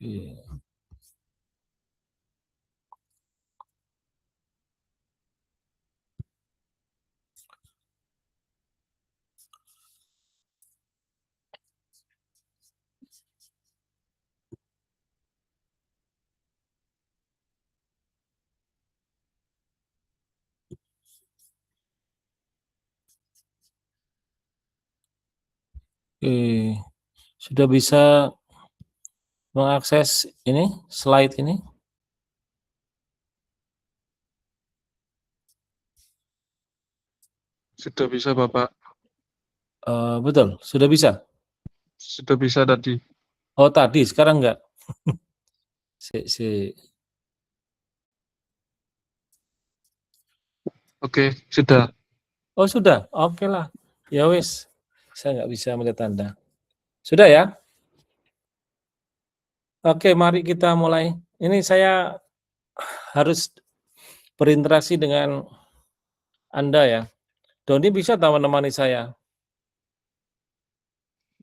Oke. Oke, sudah bisa mengakses ini, slide ini? Sudah bisa, Bapak. Betul, sudah bisa? Sudah bisa tadi. Oh, tadi, sekarang enggak? Si. Oke, sudah. Oh, sudah? Oke lah. Ya wis, saya nggak bisa melihat Anda. Sudah ya? Oke, mari kita mulai. Ini saya harus berinteraksi dengan Anda ya. Doni bisa tak menemani saya?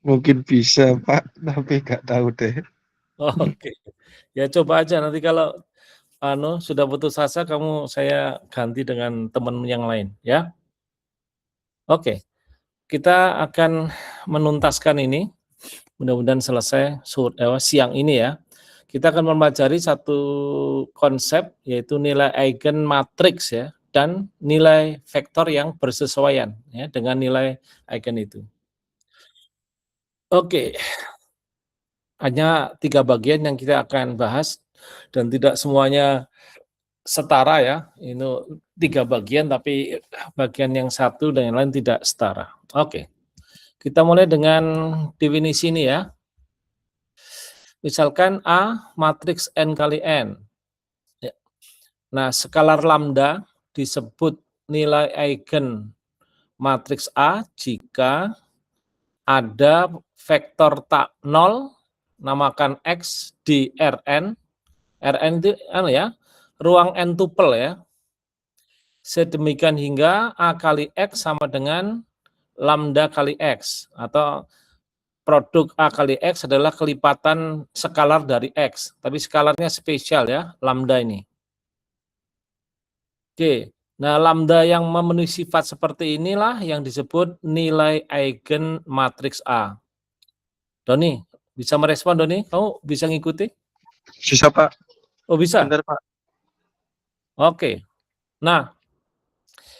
Mungkin bisa, Pak, tapi nggak tahu deh. Oh, oke. Ya coba aja nanti kalau sudah putus asa saya ganti dengan teman yang lain ya. Oke. Kita akan menuntaskan ini. Mudah-mudahan selesai siang ini ya. Kita akan mempelajari satu konsep yaitu nilai eigen matriks ya dan nilai vektor yang bersesuaian ya dengan nilai eigen itu. Oke. Hanya 3 bagian yang kita akan bahas dan tidak semuanya setara ya. Ini 3 bagian tapi bagian yang satu dan yang lain tidak setara. Oke. Kita mulai dengan definisi ini ya. Misalkan A matriks N kali N. Ya. Nah, skalar lambda disebut nilai eigen matriks A jika ada vektor tak 0, namakan X di Rn. Rn itu ruang n tuple ya. Sedemikian hingga A kali X sama dengan lambda kali X atau produk A kali X adalah kelipatan skalar dari X, tapi skalarnya spesial ya, lambda ini. Oke, nah lambda yang memenuhi sifat seperti inilah yang disebut nilai eigen matriks A. Doni, bisa merespon Doni? Kamu bisa ngikuti? Bisa, Pak. Oh bisa? Bentar, Pak. Oke, nah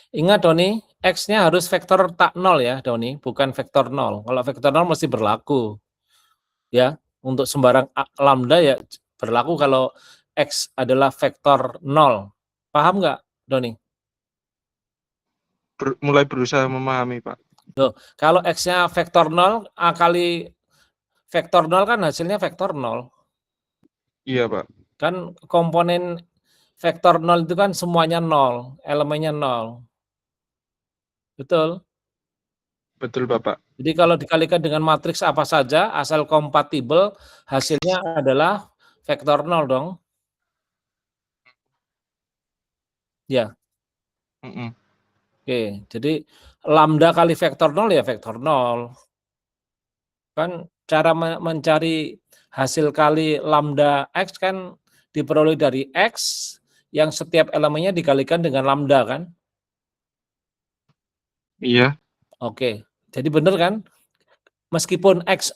ingat Doni, X-nya harus vektor tak 0 ya Doni, bukan vektor 0. Kalau vektor 0 mesti berlaku. Ya, untuk sembarang lambda ya berlaku kalau X adalah vektor 0. Paham nggak, Doni? Mulai berusaha memahami, Pak. Tuh, kalau X-nya vektor 0, A kali vektor 0 kan hasilnya vektor 0. Iya, Pak. Kan komponen vektor 0 itu kan semuanya 0, elemennya 0. Betul? Betul, Bapak. Jadi kalau dikalikan dengan matriks apa saja, asal kompatibel, hasilnya adalah vektor 0 dong. Ya. Oke, jadi lambda kali vektor 0 ya vektor 0. Kan cara mencari hasil kali lambda X kan diperoleh dari X yang setiap elemennya dikalikan dengan lambda kan? Iya. Oke, jadi benar kan? Meskipun X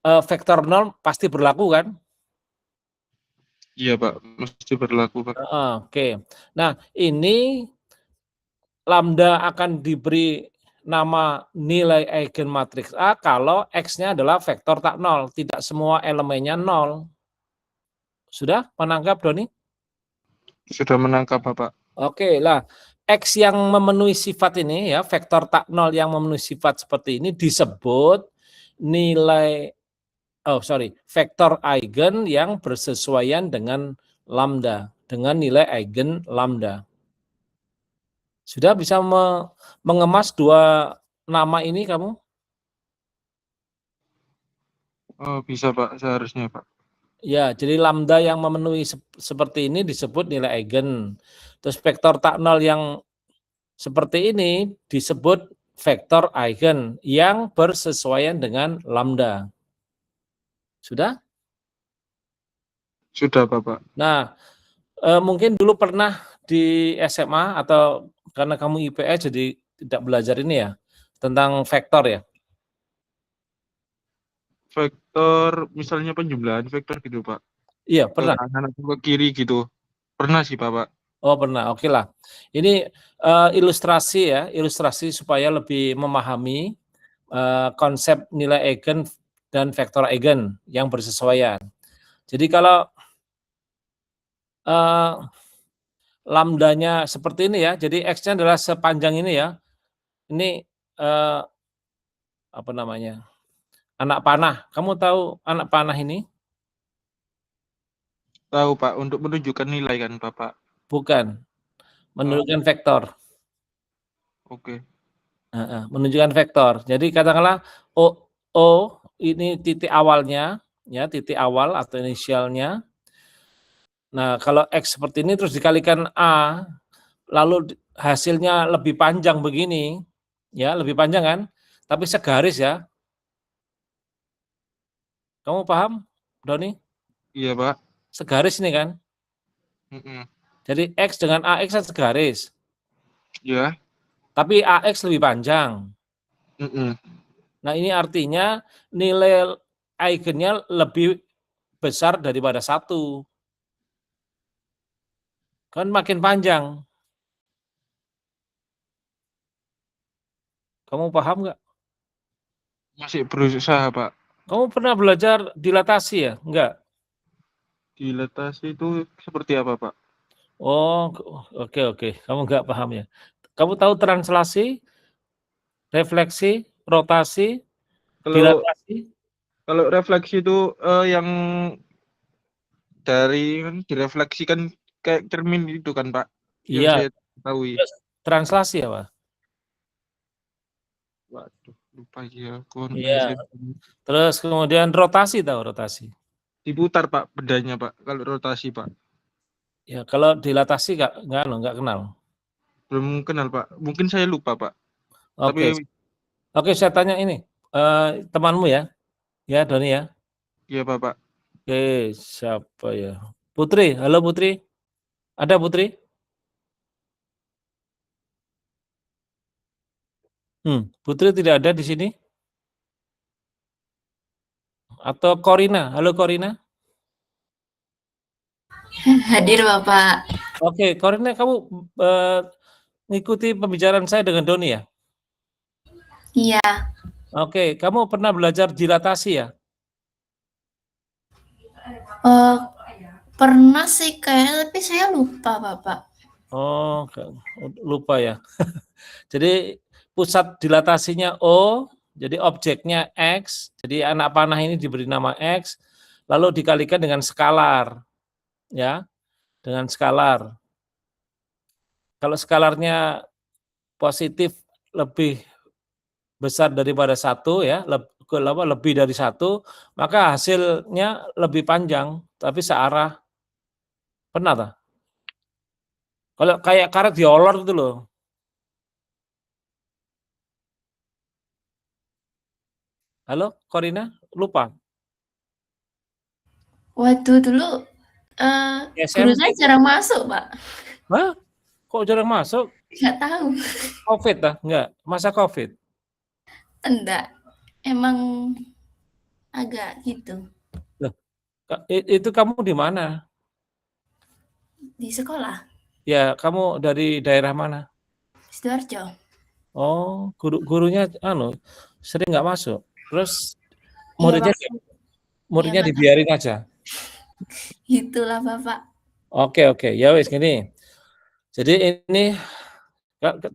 vektor 0 pasti berlaku kan? Iya, Pak. Mesti berlaku, Pak. Oke, nah ini lambda akan diberi nama nilai eigen matriks A kalau X-nya adalah vektor tak 0, tidak semua elemennya 0. Sudah menangkap Doni? Sudah menangkap, Bapak. Oke lah, X yang memenuhi sifat ini ya, vektor tak 0 yang memenuhi sifat seperti ini disebut nilai vektor eigen yang bersesuaian dengan lambda, dengan nilai eigen lambda. Sudah bisa mengemas dua nama ini kamu? Oh, bisa, Pak. Seharusnya, Pak. Ya, jadi lambda yang memenuhi seperti ini disebut nilai eigen. Terus vektor tak 0 yang seperti ini disebut vektor eigen yang bersesuaian dengan lambda. Sudah? Sudah, Bapak. Nah, mungkin dulu pernah di SMA atau karena kamu IPS jadi tidak belajar ini ya, tentang vektor ya? Vektor, misalnya penjumlahan vektor gitu, Pak. Iya, Ke pernah? kanan atau ke kiri gitu. Pernah sih, Bapak. Oh, pernah, okelah. Ini, ilustrasi ya, ilustrasi supaya lebih memahami, konsep nilai eigen dan vektor eigen yang bersesuaian. Jadi kalau, lambdanya seperti ini ya, jadi X-nya adalah sepanjang ini ya, ini, eee, apa namanya, anak panah. Kamu tahu anak panah ini? Tahu, Pak, untuk menunjukkan nilai kan, Bapak. Bukan, Oh, menunjukkan vektor. oke. Heeh, menunjukkan vektor. Jadi katakanlah O ini titik awalnya, ya, titik awal atau inisialnya. Nah, kalau X seperti ini terus dikalikan A, lalu hasilnya lebih panjang begini, ya, lebih panjang kan, tapi segaris ya. Kamu paham, Doni? Iya, Pak. Segaris ini kan. Mm-mm. Jadi X dengan AX kan segaris, Ya. tapi AX lebih panjang. Mm-mm. Nah, ini artinya nilai eigennya lebih besar daripada 1. Kan makin panjang. Kamu paham nggak? Masih berusaha, Pak. Kamu pernah belajar dilatasi ya? Enggak? Dilatasi itu seperti apa, Pak? Oh, oke oke. Kamu nggak paham ya? Kamu tahu translasi, refleksi, rotasi, Kalau dilatasi? kalau refleksi itu yang dari kan direfleksikan kayak cermin itu kan, Pak, yang Iya. saya ketahui. Terus translasi apa? Waduh, lupa ya, aku Iya. SMP. Terus kemudian rotasi, tahu rotasi? Diputar, Pak, bedanya, Pak, kalau rotasi, Pak. Ya, kalau dilatasi nggak kenal. Belum kenal, Pak. Mungkin saya lupa, Pak. Oke. Tapi Oke, saya tanya ini, temanmu ya? Ya, Doni ya? iya, Bapak. Oke, siapa ya? Putri, halo Putri. Ada Putri? Putri tidak ada di sini? Atau Korina, halo Korina? Hadir Bapak. Oke, Korina kamu, ngikuti pembicaraan saya dengan Doni ya? Iya, Oke, kamu pernah belajar dilatasi ya? pernah sih kayaknya, tapi saya lupa Bapak. Oh, lupa ya. Jadi pusat dilatasinya O, jadi objeknya X, jadi anak panah ini diberi nama X, lalu dikalikan dengan skalar, ya, dengan skalar. Kalau skalarnya positif lebih besar daripada 1 ya, lebih dari 1, maka hasilnya lebih panjang, tapi searah. Pernah tak? Kalau kayak karet diolor gitu loh. Halo, Korina? Lupa? Waktu dulu guru SMP? saya jarang masuk Pak. Hah? Kok jarang masuk? Nggak tahu. Covid dah? Enggak? Masa Covid? Enggak. Emang agak gitu. Loh, itu kamu di mana? Di sekolah, Ya, kamu dari daerah mana? Sidoarjo. Oh, gurunya sering nggak masuk? Terus Iya muridnya waktu iya muridnya Pak. dibiarin aja? Gitulah Bapak. Oke, ya wis gini. Jadi ini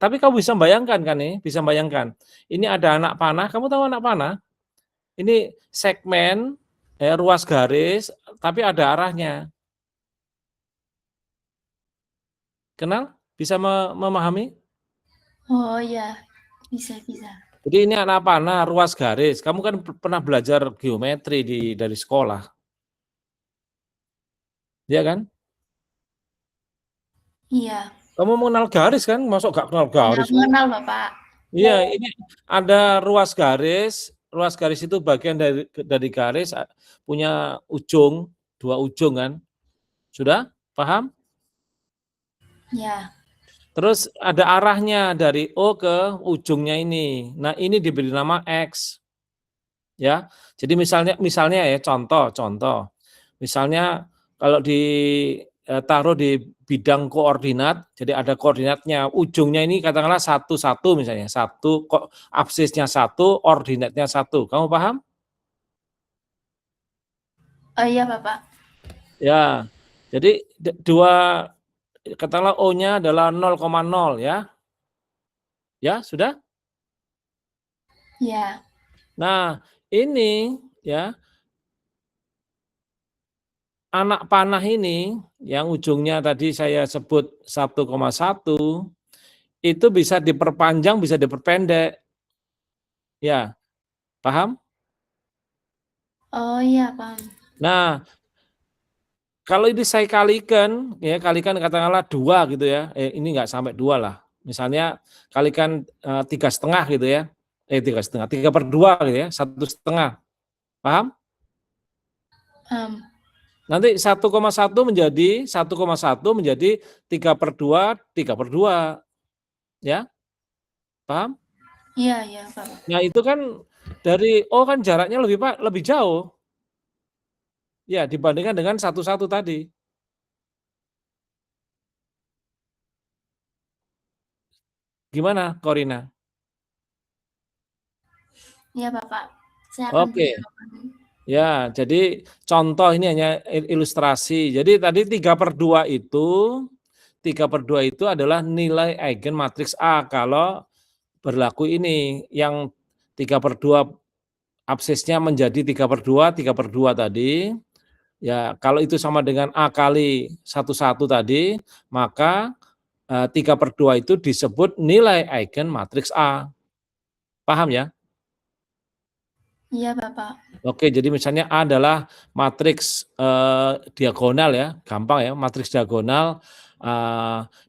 tapi kamu bisa bayangkan kan nih, bisa bayangkan. Ini ada anak panah, kamu tahu anak panah? Ini segmen, ya, ruas garis, tapi ada arahnya. Kenal? Bisa memahami? Oh ya, bisa. Jadi ini anak panah, ruas garis. Kamu kan pernah belajar geometri dari sekolah, ya kan? Iya. Kamu mengenal garis kan? Masuk gak kenal Iya, garis? mengenal Bapak. Iya, ini ada ruas garis. Ruas garis itu bagian dari garis punya ujung, 2 ujung kan. Sudah? Paham? Ya. Terus ada arahnya dari O ke ujungnya ini. Nah, ini diberi nama X. Ya. Jadi misalnya ya contoh. Misalnya kalau taruh di bidang koordinat, jadi ada koordinatnya, ujungnya ini katakanlah 1 misalnya. Absisnya 1, ordinatnya 1. Kamu paham? Oh iya, Bapak. Ya. Jadi katakanlah O-nya adalah 0,0 ya. Ya, sudah? Ya. Nah, ini ya anak panah ini yang ujungnya tadi saya sebut 1,1 itu bisa diperpanjang, bisa diperpendek. Ya, paham? Oh iya, paham. Nah, kalau ini saya kalikan, ya kalikan katakanlah 2 gitu ya. Ini enggak sampai 2 lah. Misalnya kalikan 3,5 gitu ya. 3,5, 3/2 gitu ya, 1,5. Paham? Nanti 1,1 menjadi 3/2, 3/2. Ya? Paham? Iya, Bapak. Nah, itu kan dari O kan jaraknya lebih jauh. Ya, dibandingkan dengan 1,1 tadi. Gimana, Korina? Iya, Bapak. Saya akan Oke. gunakan. Ya, jadi contoh ini hanya ilustrasi. Jadi tadi 3/2 itu adalah nilai eigen matriks A kalau berlaku ini yang 3/2 absisnya menjadi 3/2 tadi. Ya, kalau itu sama dengan A kali 1,1 tadi, maka 3/2 itu disebut nilai eigen matriks A. Paham ya? Iya, Bapak. Oke, jadi misalnya A adalah matriks diagonal ya, gampang ya, matriks diagonal,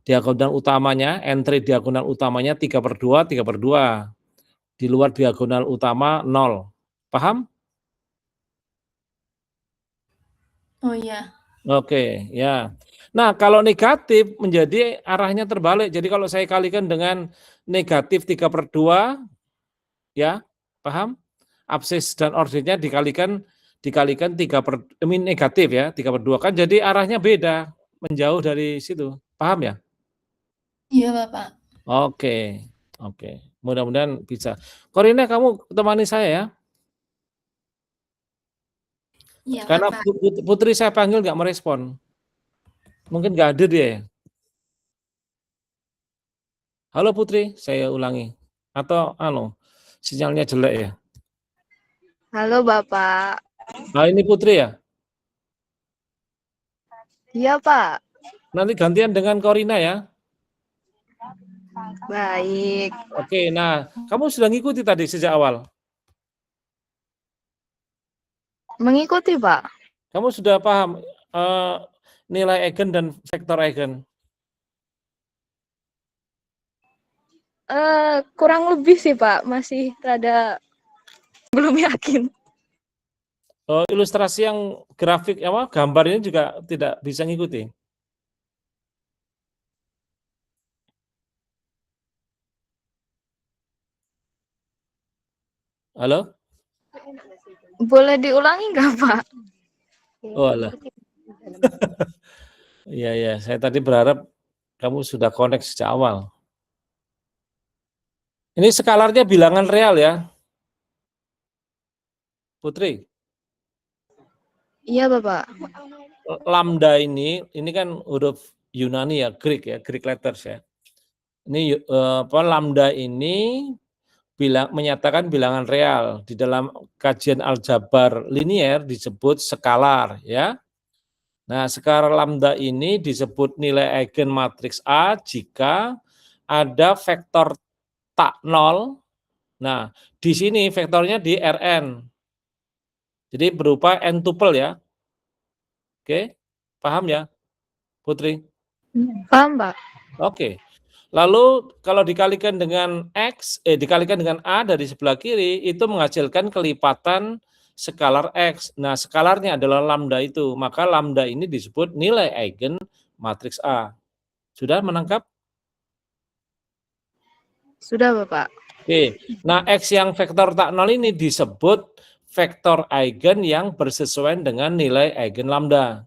diagonal utamanya, entry diagonal utamanya 3/2, 3/2. Di luar diagonal utama 0. Paham? Oh iya. Oke, ya. Nah, kalau negatif menjadi arahnya terbalik. Jadi kalau saya kalikan dengan negatif 3/2, ya, paham? Absis dan ordinatnya dikalikan negatif ya, 3/2 kan jadi arahnya beda, menjauh dari situ. Paham ya? Iya, Bapak. Oke. Mudah-mudahan bisa. Korina, kamu temani saya ya. Iya, Karena Bapak. Putri saya panggil nggak merespon. Mungkin nggak hadir dia ya. Halo Putri, saya ulangi. Atau sinyalnya jelek ya. Halo Bapak. Nah, ini Putri ya. Iya Pak. Nanti gantian dengan Korina ya. Baik. Oke, nah kamu sudah ngikuti tadi sejak awal. Mengikuti Pak. Kamu sudah paham nilai eigen dan vektor eigen? Kurang lebih sih Pak, masih rada belum yakin. Ilustrasi yang grafik gambar ini juga tidak bisa ngikuti. Halo? Boleh diulangi nggak Pak? Oh alah. Iya, saya tadi berharap kamu sudah connect sejak awal. Ini skalarnya bilangan real ya, Putri? Iya Bapak. Lambda ini kan huruf Yunani ya, Greek letters ya. Ini lambda ini menyatakan bilangan real. Di dalam kajian aljabar linier disebut skalar ya. Nah, skalar lambda ini disebut nilai eigen matriks A jika ada vektor tak 0. Nah, di sini vektornya di Rn. Jadi berupa n tuple ya. Oke, paham ya, Putri? Paham Pak. Oke. Lalu kalau dikalikan dengan dikalikan dengan A dari sebelah kiri itu menghasilkan kelipatan skalar X. Nah, skalarnya adalah lambda itu. Maka lambda ini disebut nilai eigen matriks A. Sudah menangkap? Sudah, Bapak. Oke. Nah, X yang vektor tak nol ini disebut vektor eigen yang bersesuaian dengan nilai eigen lambda.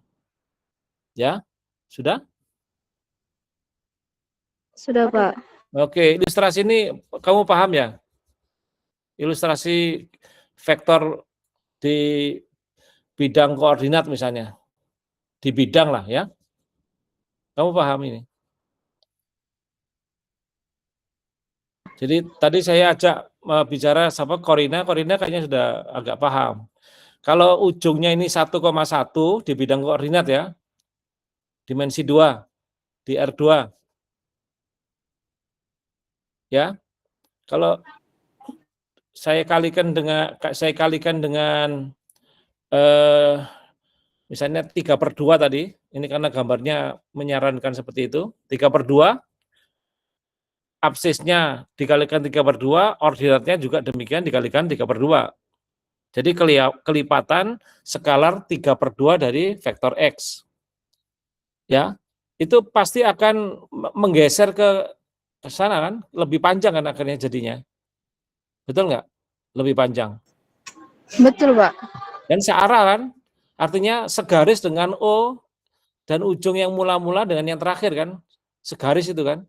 Ya, sudah? Sudah, Pak. Oke, ilustrasi ini kamu paham ya? Ilustrasi vektor di bidang koordinat misalnya. Di bidang lah ya. Kamu paham ini? Jadi tadi saya ajak bicara sama Korina kayaknya sudah agak paham. Kalau ujungnya ini 1,1 di bidang koordinat ya, dimensi 2 di R2. Ya. Kalau saya kalikan dengan misalnya 3/2 tadi, ini karena gambarnya menyarankan seperti itu, 3/2, absisnya dikalikan 3/2, ordinatnya juga demikian dikalikan 3/2. Jadi kelipatan skalar 3/2 dari vektor X. Ya, itu pasti akan menggeser ke sana kan, lebih panjang kan akhirnya jadinya. Betul nggak? Lebih panjang. Betul, Pak. Dan searah kan, artinya segaris dengan O dan ujung yang mula-mula dengan yang terakhir kan, segaris itu kan.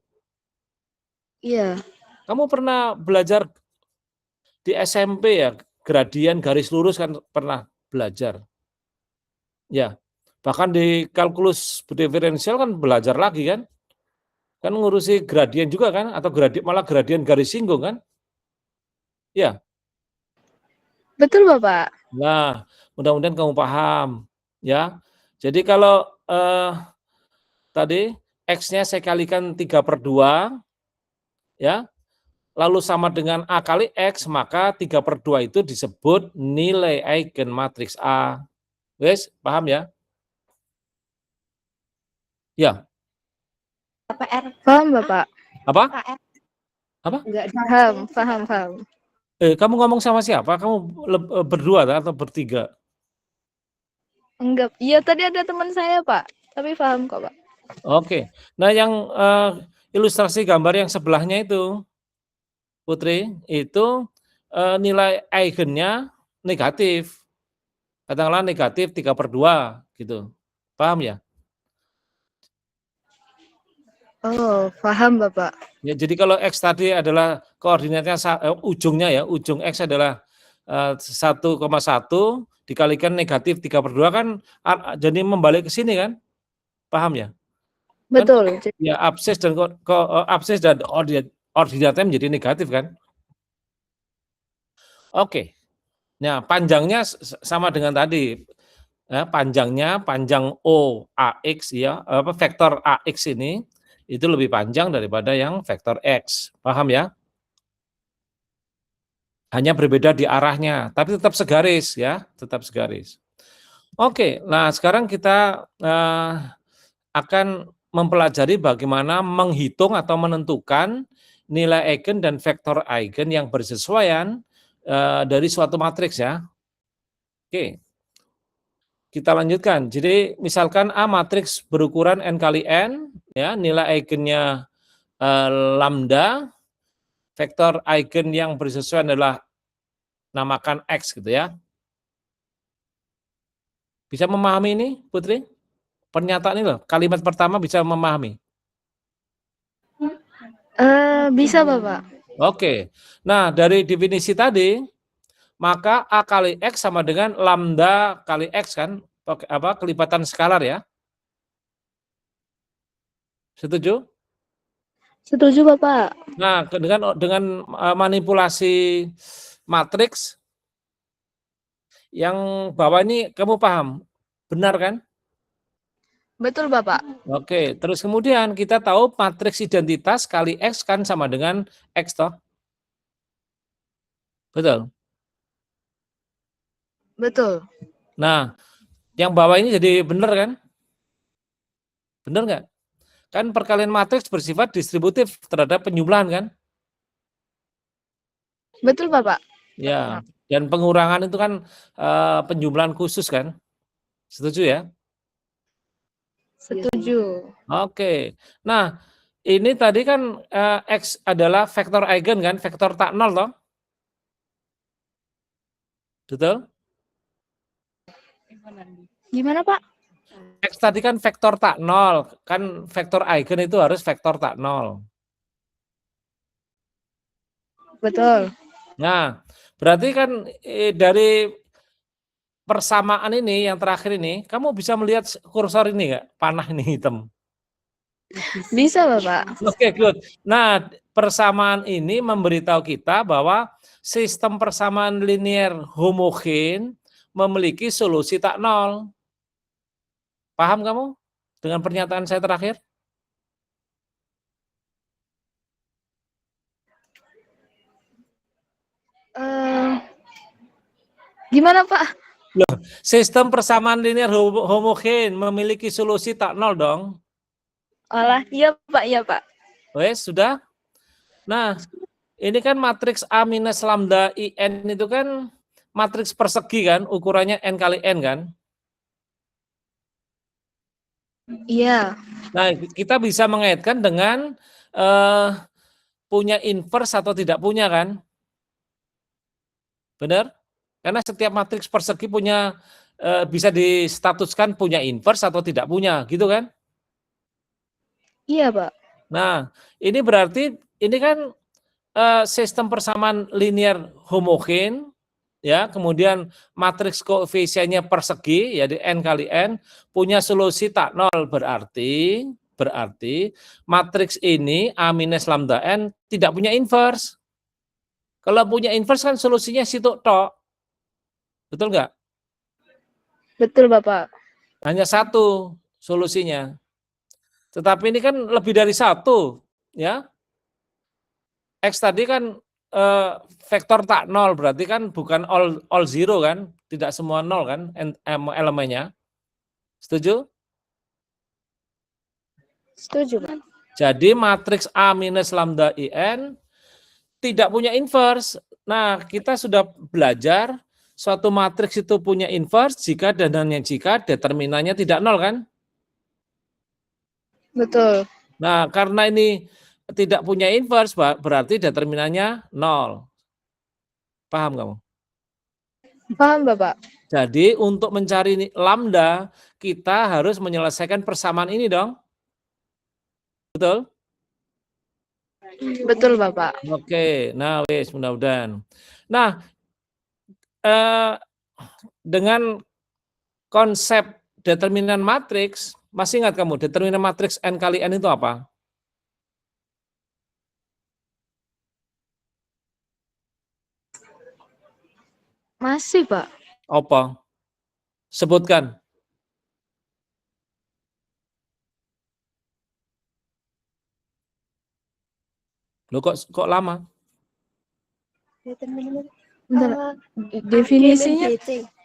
Iya. Kamu pernah belajar di SMP ya, gradien garis lurus kan pernah belajar. Ya, bahkan di kalkulus diferensial kan belajar lagi kan. Kan ngurusi gradien juga kan, atau malah gradien garis singgung kan. Ya. Betul, Bapak. Nah, mudah-mudahan kamu paham ya. Jadi kalau tadi X-nya saya kalikan 3/2 ya, lalu sama dengan A kali X, maka 3/2 itu disebut nilai eigen matriks A. Wes, paham ya? Ya. Paham, Bapak? Apa? Apa? Enggak paham. Kamu ngomong sama siapa? Kamu berdua atau bertiga? Enggak. Iya, tadi ada teman saya, Pak. Tapi paham kok, Pak. Oke. Nah, yang ilustrasi gambar yang sebelahnya itu, Putri, itu nilai eigennya negatif. Katakanlah negatif 3/2 gitu. Paham ya? Oh, paham, Bapak. Ya, jadi kalau X tadi adalah koordinatnya ujungnya ya, ujung X adalah 1,1 dikalikan negatif 3/2 kan jadi membalik ke sini kan? Paham ya? Betul. Kan, ya absis dan ordinatnya menjadi negatif kan? Oke. Nah, panjangnya sama dengan tadi. Ya, panjang O AX ya, vektor AX ini itu lebih panjang daripada yang vektor X. Paham ya? Hanya berbeda di arahnya, tapi tetap segaris ya, tetap segaris. Oke, nah sekarang kita akan mempelajari bagaimana menghitung atau menentukan nilai eigen dan vektor eigen yang bersesuaian dari suatu matriks ya. Oke. Kita lanjutkan. Jadi misalkan A matriks berukuran n kali n, ya nilai eigennya lambda, vektor eigen yang bersesuaian adalah namakan X gitu ya. Bisa memahami ini, Putri? Pernyataan ini loh, kalimat pertama bisa memahami. Bisa, Bapak. Oke. Nah, dari definisi tadi, maka A kali X sama dengan lambda kali X kan, kelipatan skalar ya. Setuju? Setuju, Bapak. Nah, dengan manipulasi matriks yang bawah ini kamu paham? Benar kan? Betul, Bapak. Oke, terus kemudian kita tahu matriks identitas kali X kan sama dengan X toh? Betul? Betul. Nah, yang bawah ini jadi benar kan? Benar nggak? Kan perkalian matriks bersifat distributif terhadap penjumlahan kan? Betul, Bapak. Ya. Dan pengurangan itu kan penjumlahan khusus kan? Setuju ya? Setuju. Oke. Nah, ini tadi kan X adalah vektor eigen kan, vektor tak nol toh? Betul? Gimana, Pak? X tadi kan vektor tak nol, kan vektor eigen itu harus vektor tak nol. Betul. Nah, berarti kan dari persamaan ini yang terakhir ini, kamu bisa melihat kursor ini nggak? Panah ini hitam. Bisa, Bapak. Oke, good. Nah, persamaan ini memberitahu kita bahwa sistem persamaan linier homogen memiliki solusi tak nol. Paham kamu dengan pernyataan saya terakhir? Gimana, Pak? Sistem persamaan linier homogen memiliki solusi tak nol dong. Alah, iya, Pak, iya, Pak. Wes, sudah? Nah, ini kan matriks A minus lambda IN itu kan matriks persegi kan, ukurannya N kali N kan? Iya. Nah, kita bisa mengaitkan dengan punya inverse atau tidak punya kan? Benar? Karena setiap matriks persegi punya bisa distatuskan punya inverse atau tidak punya, gitu kan? Iya, Pak. Nah, ini berarti ini kan sistem persamaan linier homogen, ya, kemudian matriks koefisiennya persegi, ya di N kali N, punya solusi tak nol, berarti matriks ini A minus lambda N tidak punya inverse. Kalau punya inverse kan solusinya situ tok. Betul nggak? Betul, Bapak. Hanya satu solusinya. Tetapi ini kan lebih dari satu, ya. X tadi kan vektor tak nol, berarti kan bukan all zero kan, tidak semua nol kan elemennya. Setuju? Setuju, Pak. Jadi matriks A minus lambda IN tidak punya inverse. Nah, kita sudah belajar suatu matriks itu punya inverse jika dan hanya jika determinannya tidak nol kan? Betul. Nah, karena ini tidak punya inverse berarti determinannya nol. Paham kamu? Paham, Bapak. Jadi untuk mencari lambda, kita harus menyelesaikan persamaan ini dong. Betul? Betul, Bapak. Oke, nah wes mudah-mudahan. Nah, dengan konsep determinan matriks, masih ingat kamu determinan matriks N kali N itu apa? Masih, Pak. Apa? Sebutkan. Loh kok lama? Bentar.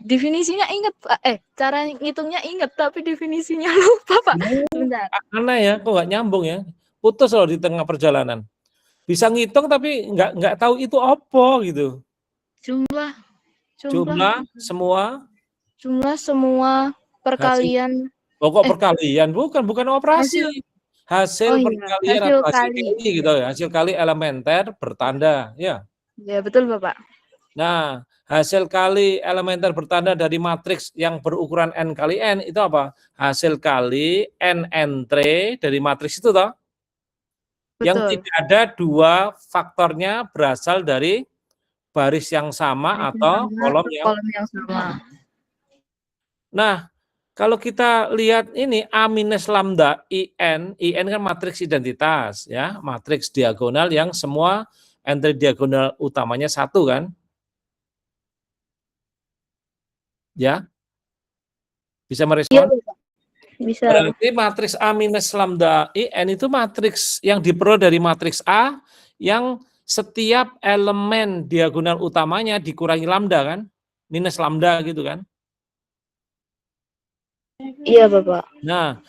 Definisinya inget, Pak. Cara ngitungnya inget, tapi definisinya lupa, Pak. Sebentar. Aneh ya, kok nggak nyambung ya? Putus loh di tengah perjalanan. Bisa ngitung tapi nggak tahu itu apa gitu. Jumlah semua perkalian. Pokok perkalian bukan operasi. Hasil perkalian hasil atau hasil kali. kali gitu ya. Hasil kali elementer bertanda, ya. Ya, betul, Bapak. Nah, hasil kali elementer bertanda dari matriks yang berukuran N kali N itu apa? Hasil kali N entry dari matriks itu toh. Yang Betul. tidak ada dua faktornya berasal dari baris yang sama atau kolom yang sama. Nah, kalau kita lihat ini A minus lambda IN kan matriks identitas ya, matriks diagonal yang semua entry diagonal utamanya satu kan? Ya. Bisa merespon? Bisa. Berarti matriks A minus lambda IN itu matriks yang diperoleh dari matriks A yang setiap elemen diagonal utamanya dikurangi lambda kan? Minus lambda gitu kan? Iya, Bapak. Nah,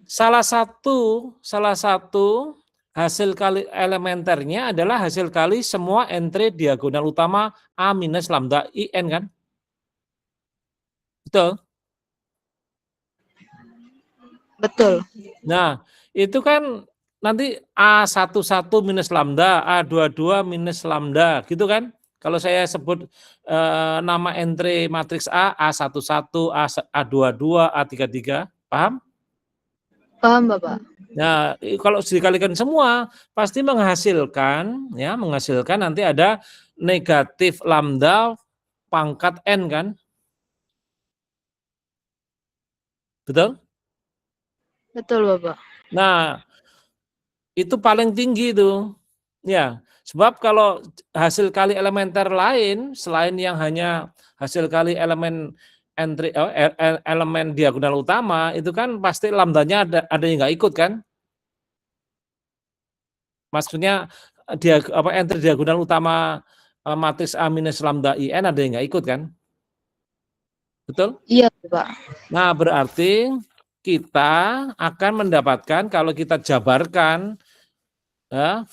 salah satu hasil kali elementernya adalah hasil kali semua entry diagonal utama A minus lambda IN kan? Betul? Betul. Nah, itu kan nanti A11 minus lambda, A22 minus lambda, gitu kan? Kalau saya sebut nama entry matriks A, A11, A22, A33, paham? Paham, Bapak. Nah, kalau dikalikan semua pasti menghasilkan ya, menghasilkan nanti ada negatif lambda pangkat n kan? Betul? Betul, Bapak. Nah, itu paling tinggi itu. Ya, sebab kalau hasil kali elementer lain selain yang hanya hasil kali elemen entry elemen diagonal utama itu kan pasti lambdanya ada yang nggak ikut kan? Maksudnya entry diagonal utama matriks A minus lambda IN ada yang nggak ikut kan? Betul? Iya, Bapak. Nah, berarti kita akan mendapatkan kalau kita jabarkan ya,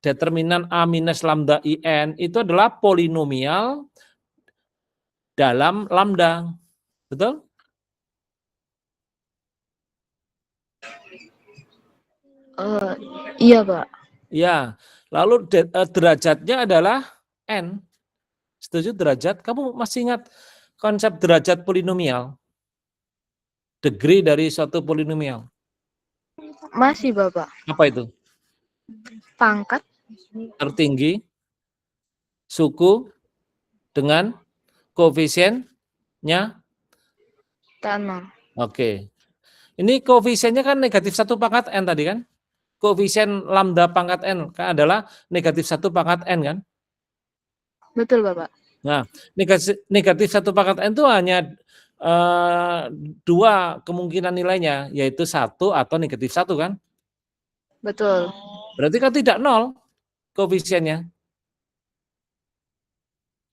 determinan A minus lambda IN itu adalah polinomial dalam lambda. Betul? Iya, Pak. Ya, lalu derajatnya adalah N. Setuju derajat? Kamu masih ingat konsep derajat polinomial? Degree dari suatu polinomial. Masih, Bapak. Apa itu? Pangkat Tertinggi, suku, dengan koefisiennya. tanah. Oke. Ini koefisiennya kan negatif 1 pangkat N tadi kan? Koefisien lambda pangkat N kan adalah negatif 1 pangkat N kan? Betul, Bapak. Nah, negatif 1 pangkat N itu hanya dua kemungkinan nilainya, yaitu 1 atau negatif 1 kan? Betul. Berarti kan tidak 0 koefisiennya.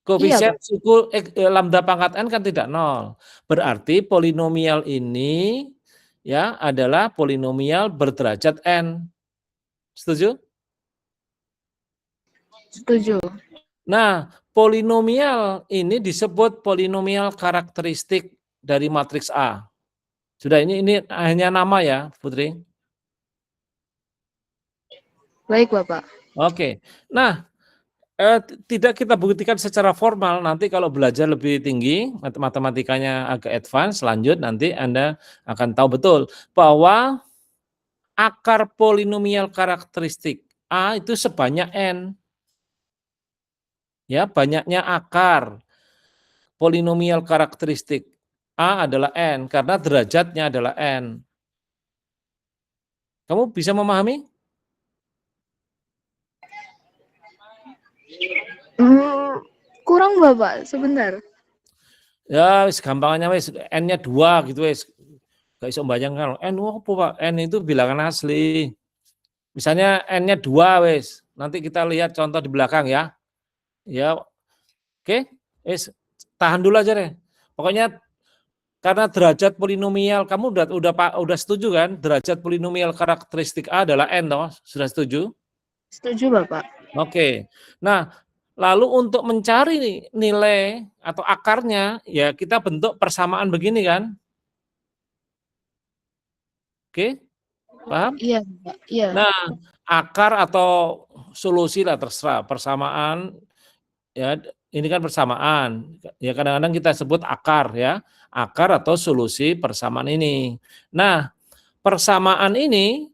Koefisien suku lambda pangkat N kan tidak 0. Berarti polinomial ini ya adalah polinomial berderajat N. Setuju? Setuju. Nah, polinomial ini disebut polinomial karakteristik dari matriks A. Sudah, ini hanya nama ya, Putri. Baik, Bapak. Oke. Nah, tidak kita buktikan secara formal, nanti kalau belajar lebih tinggi, matematikanya agak advance, lanjut nanti Anda akan tahu betul bahwa akar polinomial karakteristik A itu sebanyak N. Ya, banyaknya akar polinomial karakteristik A adalah N, karena derajatnya adalah N. Kamu bisa memahami? Kurang, Bapak, sebentar. Ya, gampangannya wis N-nya 2 gitu wis. Gak iso bayangkan N apa Pak? N itu bilangan asli. Misalnya N-nya 2 wis. Nanti kita lihat contoh di belakang ya. Ya. Oke, wis tahan dulu aja deh. Pokoknya karena derajat polinomial kamu udah setuju kan? Derajat polinomial karakteristik A adalah N toh? Sudah setuju? Setuju, Bapak. Oke. Nah, lalu untuk mencari nilai atau akarnya, ya kita bentuk persamaan begini kan? Oke, paham? Iya, Bapak. Iya. Nah, akar atau solusi lah terserah, persamaan, ya ini kan persamaan. Ya kadang-kadang kita sebut akar ya, akar atau solusi persamaan ini. Nah, persamaan ini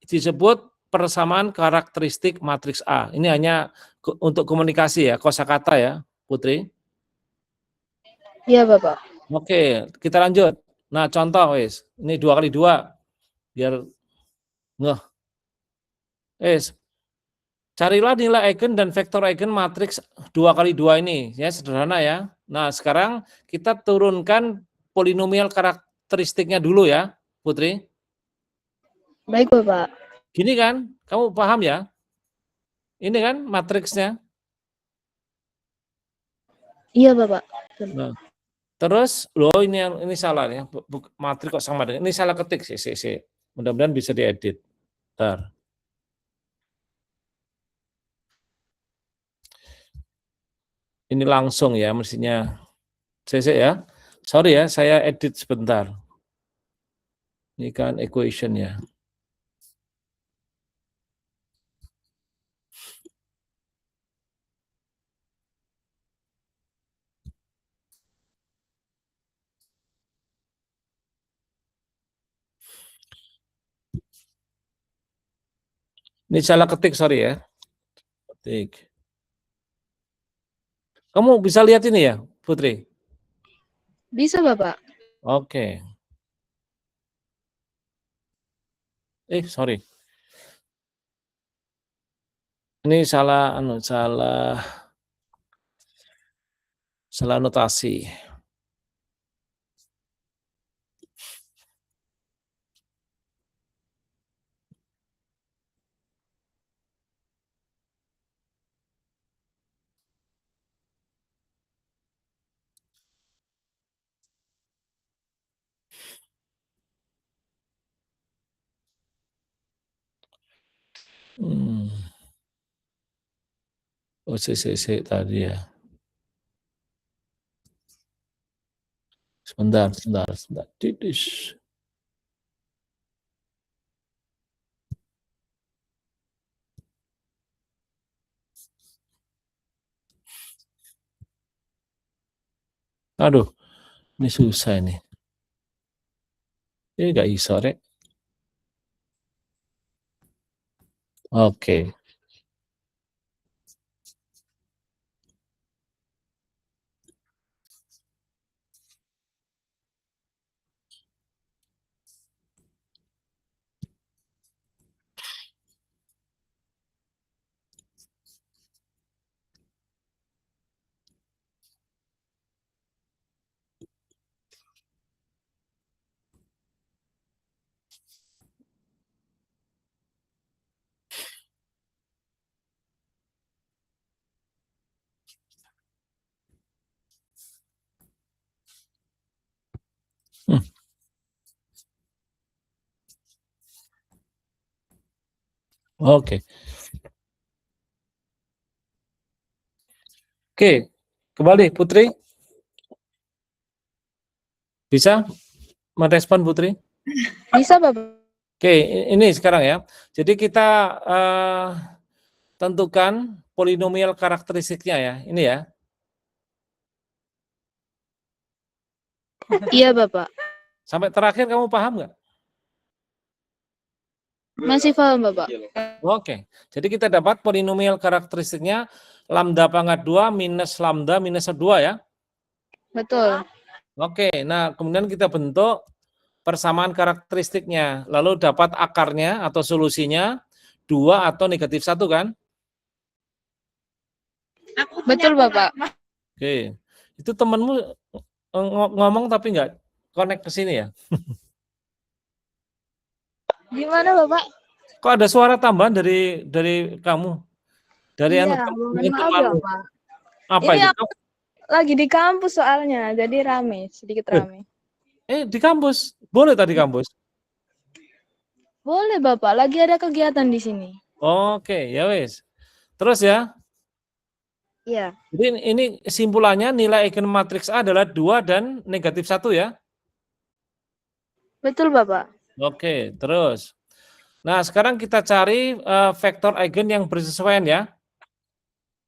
disebut persamaan karakteristik matriks A. Ini hanya untuk komunikasi ya, kosakata ya, Putri. Iya, Bapak. Oke, kita lanjut. Nah, contoh wis. Ini 2 kali 2 biar ngeh. Wis. Carilah nilai eigen dan vektor eigen matriks 2 kali 2 ini, ya sederhana ya. Nah, sekarang kita turunkan polinomial karakteristiknya dulu ya, Putri. Baik, Bapak. Gini kan, kamu paham ya? Ini kan matriksnya. Iya, Bapak. Nah, terus, loh ini salah ya, matriks kok sama dengan ini salah ketik sih. Mudah-mudahan bisa diedit. Bentar. Ini langsung ya mestinya. Saya ya. Sorry ya, saya edit sebentar. Ini kan equation ya. Ini salah ketik, sorry ya. Ketik. Kamu bisa lihat ini ya, Putri? Bisa, Bapak. Oke. Sorry. Ini salah notasi. Oh, CCC tadi ya. Sebentar. Titis. Aduh, ini susah ini. Ini nggak iso, Rek. Oke. Oke. Oke, kembali Putri. Bisa merespon Putri? Bisa, Bapak. Oke, ini sekarang ya. Jadi kita tentukan polinomial karakteristiknya ya. Ini ya. Iya, Bapak. Sampai terakhir kamu paham nggak? Masih paham, Bapak. Oke. Jadi kita dapat polinomial karakteristiknya lambda pangkat 2 minus lambda minus 2 ya. Betul. Oke, nah kemudian kita bentuk persamaan karakteristiknya. Lalu dapat akarnya atau solusinya 2 atau negatif 1 kan? Betul, Bapak. Oke. Itu temanmu ngomong tapi nggak connect ke sini ya? Gimana, Bapak? Kok ada suara tambahan dari kamu? Dari Iya, anak mohon itu maaf, kamu. Bapak. Apa Ini itu? aku lagi di kampus soalnya, jadi rame, sedikit rame. Di kampus. Boleh tadi kampus? Boleh, Bapak. Lagi ada kegiatan di sini. Oke, ya wes. Terus ya. Iya. Jadi ini simpulannya nilai eigen matriks A adalah 2 dan negatif 1 ya. Betul, Bapak. Oke, terus. Nah, sekarang kita cari vektor eigen yang bersesuaian ya.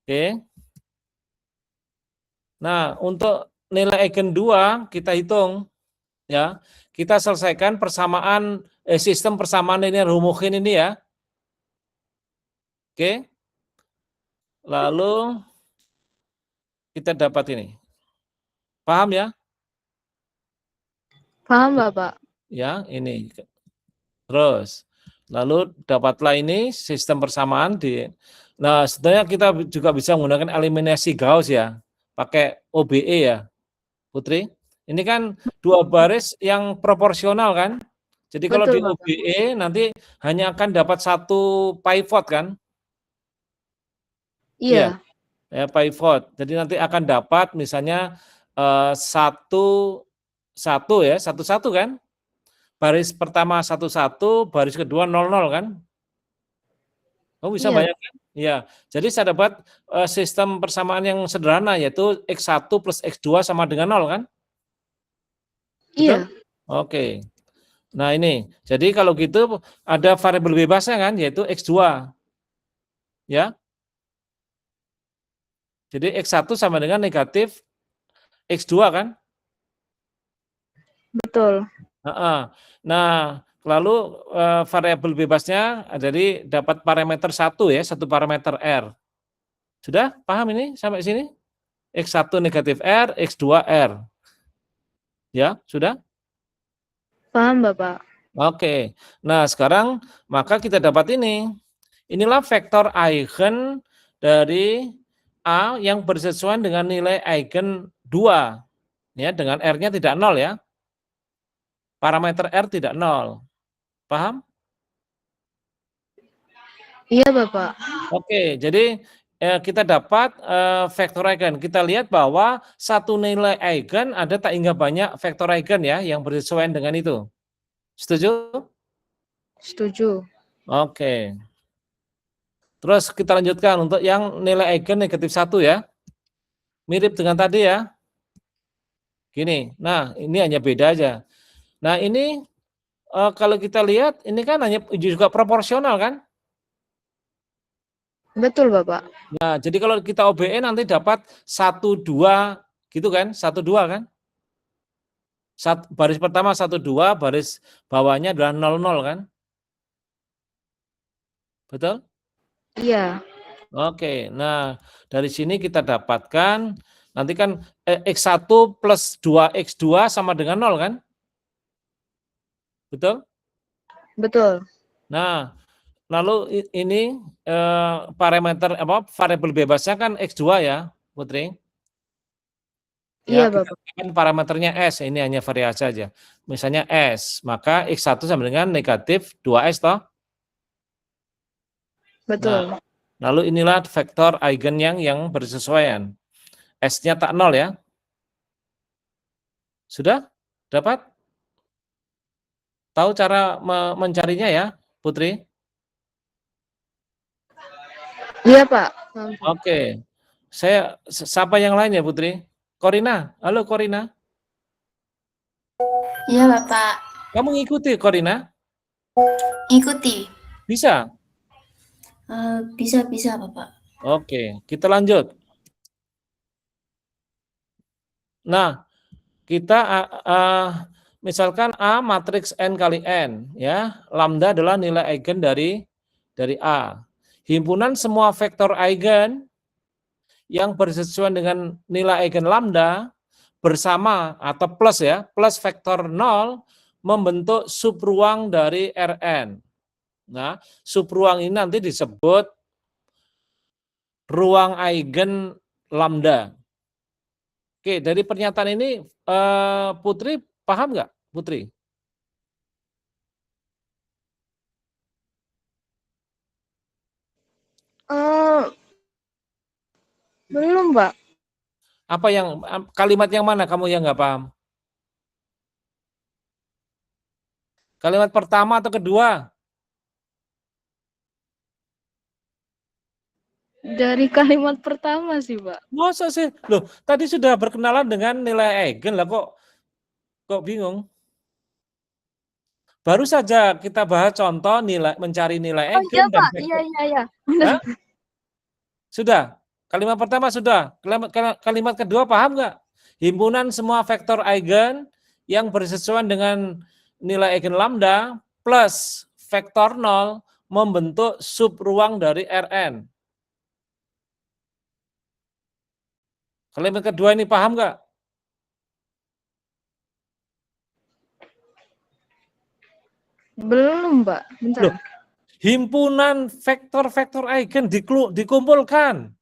Oke. Nah, untuk nilai eigen 2 kita hitung ya. Kita selesaikan persamaan sistem persamaan linear homogen ini ya. Oke. Lalu kita dapat ini. Paham ya? Paham, Bapak. Ya, ini. Terus, lalu dapatlah ini sistem persamaan Nah, sebenarnya kita juga bisa menggunakan eliminasi Gauss ya, pakai OBE ya, Putri. Ini kan 2 baris yang proporsional kan. Jadi kalau Betul, di Bapak. OBE nanti hanya akan dapat 1 pivot kan? Iya. Ya, pivot. Jadi nanti akan dapat misalnya 1 ya, 1 kan? Baris pertama 1 1, baris kedua 0 0 kan? Oh, bisa Iya. banyak kan? Iya. Jadi saya dapat sistem persamaan yang sederhana, yaitu X1 plus X2 sama dengan 0 kan? Betul? Iya. Oke. Nah ini, jadi kalau gitu ada variabel bebasnya kan, yaitu X2. Ya. Jadi X1 sama dengan negatif X2 kan? Betul. Heeh. Nah, lalu variabel bebasnya jadi dapat parameter 1 ya, satu parameter R. Sudah paham ini sampai sini? X1 negatif R, X2 R. Ya, sudah? Paham, Bapak. Oke. Nah, sekarang maka kita dapat ini. Inilah vektor eigen dari A yang bersesuaian dengan nilai eigen 2. Ya, dengan R-nya tidak 0 ya. Parameter R tidak 0. Paham? Iya, Bapak. Oke, jadi kita dapat vektor eigen. Kita lihat bahwa satu nilai eigen ada tak hingga banyak vektor eigen ya yang bersesuaian dengan itu. Setuju? Setuju. Oke. Terus kita lanjutkan untuk yang nilai eigen negatif 1 ya. Mirip dengan tadi ya. Gini, nah ini hanya beda aja. Nah ini kalau kita lihat ini kan hanya juga proporsional kan. Betul, Bapak. Nah jadi kalau kita OBE nanti dapat 1, 2 gitu kan, 1, 2 kan. Baris pertama 1, 2, baris bawahnya adalah 0, 0 kan. Betul? Iya. Oke, nah dari sini kita dapatkan nanti kan X1 plus 2X2 sama dengan 0 kan? Betul? Betul. Nah, lalu ini parameter variabel bebasnya kan X2 ya, Putri? Ya, Iya, kita Bapak. kan parameternya S, ini hanya variasi saja. Misalnya S, maka X1 sama dengan negatif 2S toh? Betul. Nah, lalu inilah vektor eigen yang bersesuaian. S-nya tak 0 ya. Sudah? Dapat? Tahu cara mencarinya ya, Putri? Iya, Pak. Oke. Siapa yang lain ya, Putri? Korina. Halo, Korina. Iya, Bapak. Kamu ngikuti, Korina? Ikuti. Bisa? Bisa, Bapak. Oke, kita lanjut. Nah, kita misalkan A matriks N kali N, ya. Lambda adalah nilai eigen dari A. Himpunan semua vektor eigen yang bersesuaian dengan nilai eigen lambda bersama atau plus ya, plus vektor 0 membentuk subruang dari Rn. Nah, subruang ini nanti disebut ruang eigen lambda. Oke, dari pernyataan ini Putri paham nggak, Putri? Belum, Pak. Apa yang kalimat yang mana kamu yang nggak paham? Kalimat pertama atau kedua? Dari kalimat pertama sih, Pak. Masa sih? Loh, tadi sudah berkenalan dengan nilai eigen lah kok bingung? Baru saja kita bahas contoh mencari nilai Oh iya, eigen dan Pak. vektor. Iya. Hah? Sudah? Kalimat pertama sudah. Kalimat kedua paham nggak? Himpunan semua vektor eigen yang bersesuaian dengan nilai eigen lambda plus vektor 0 membentuk subruang dari Rn. Kalimat kedua ini paham nggak? Belum, Pak. Bentar. Loh, himpunan vektor-vektor eigen dikumpulkan.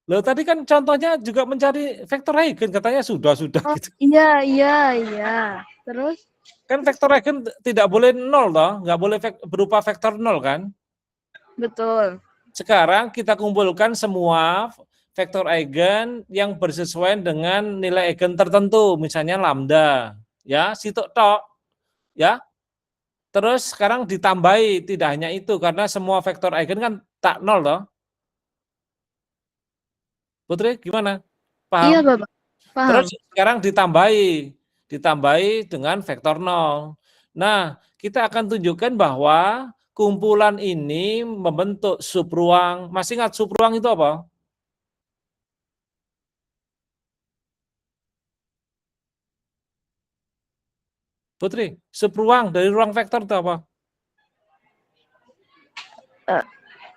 Loh, tadi kan contohnya juga mencari vektor eigen, katanya sudah. Oh, Gitu. iya. Terus? Kan vektor eigen tidak boleh 0 toh, nggak boleh berupa vektor 0 kan? Betul. Sekarang kita kumpulkan semua vektor eigen yang bersesuaian dengan nilai eigen tertentu, misalnya lambda, ya, situ tok, ya. terus sekarang ditambahi, tidak hanya itu, karena semua vektor eigen kan tak nol toh. Putri, gimana? Iya, Paham? Bapak. Paham. Terus sekarang ditambahi dengan vektor nol. Nah, kita akan tunjukkan bahwa kumpulan ini membentuk subruang. Masih ingat subruang itu apa? Putri, subruang dari ruang vektor itu apa?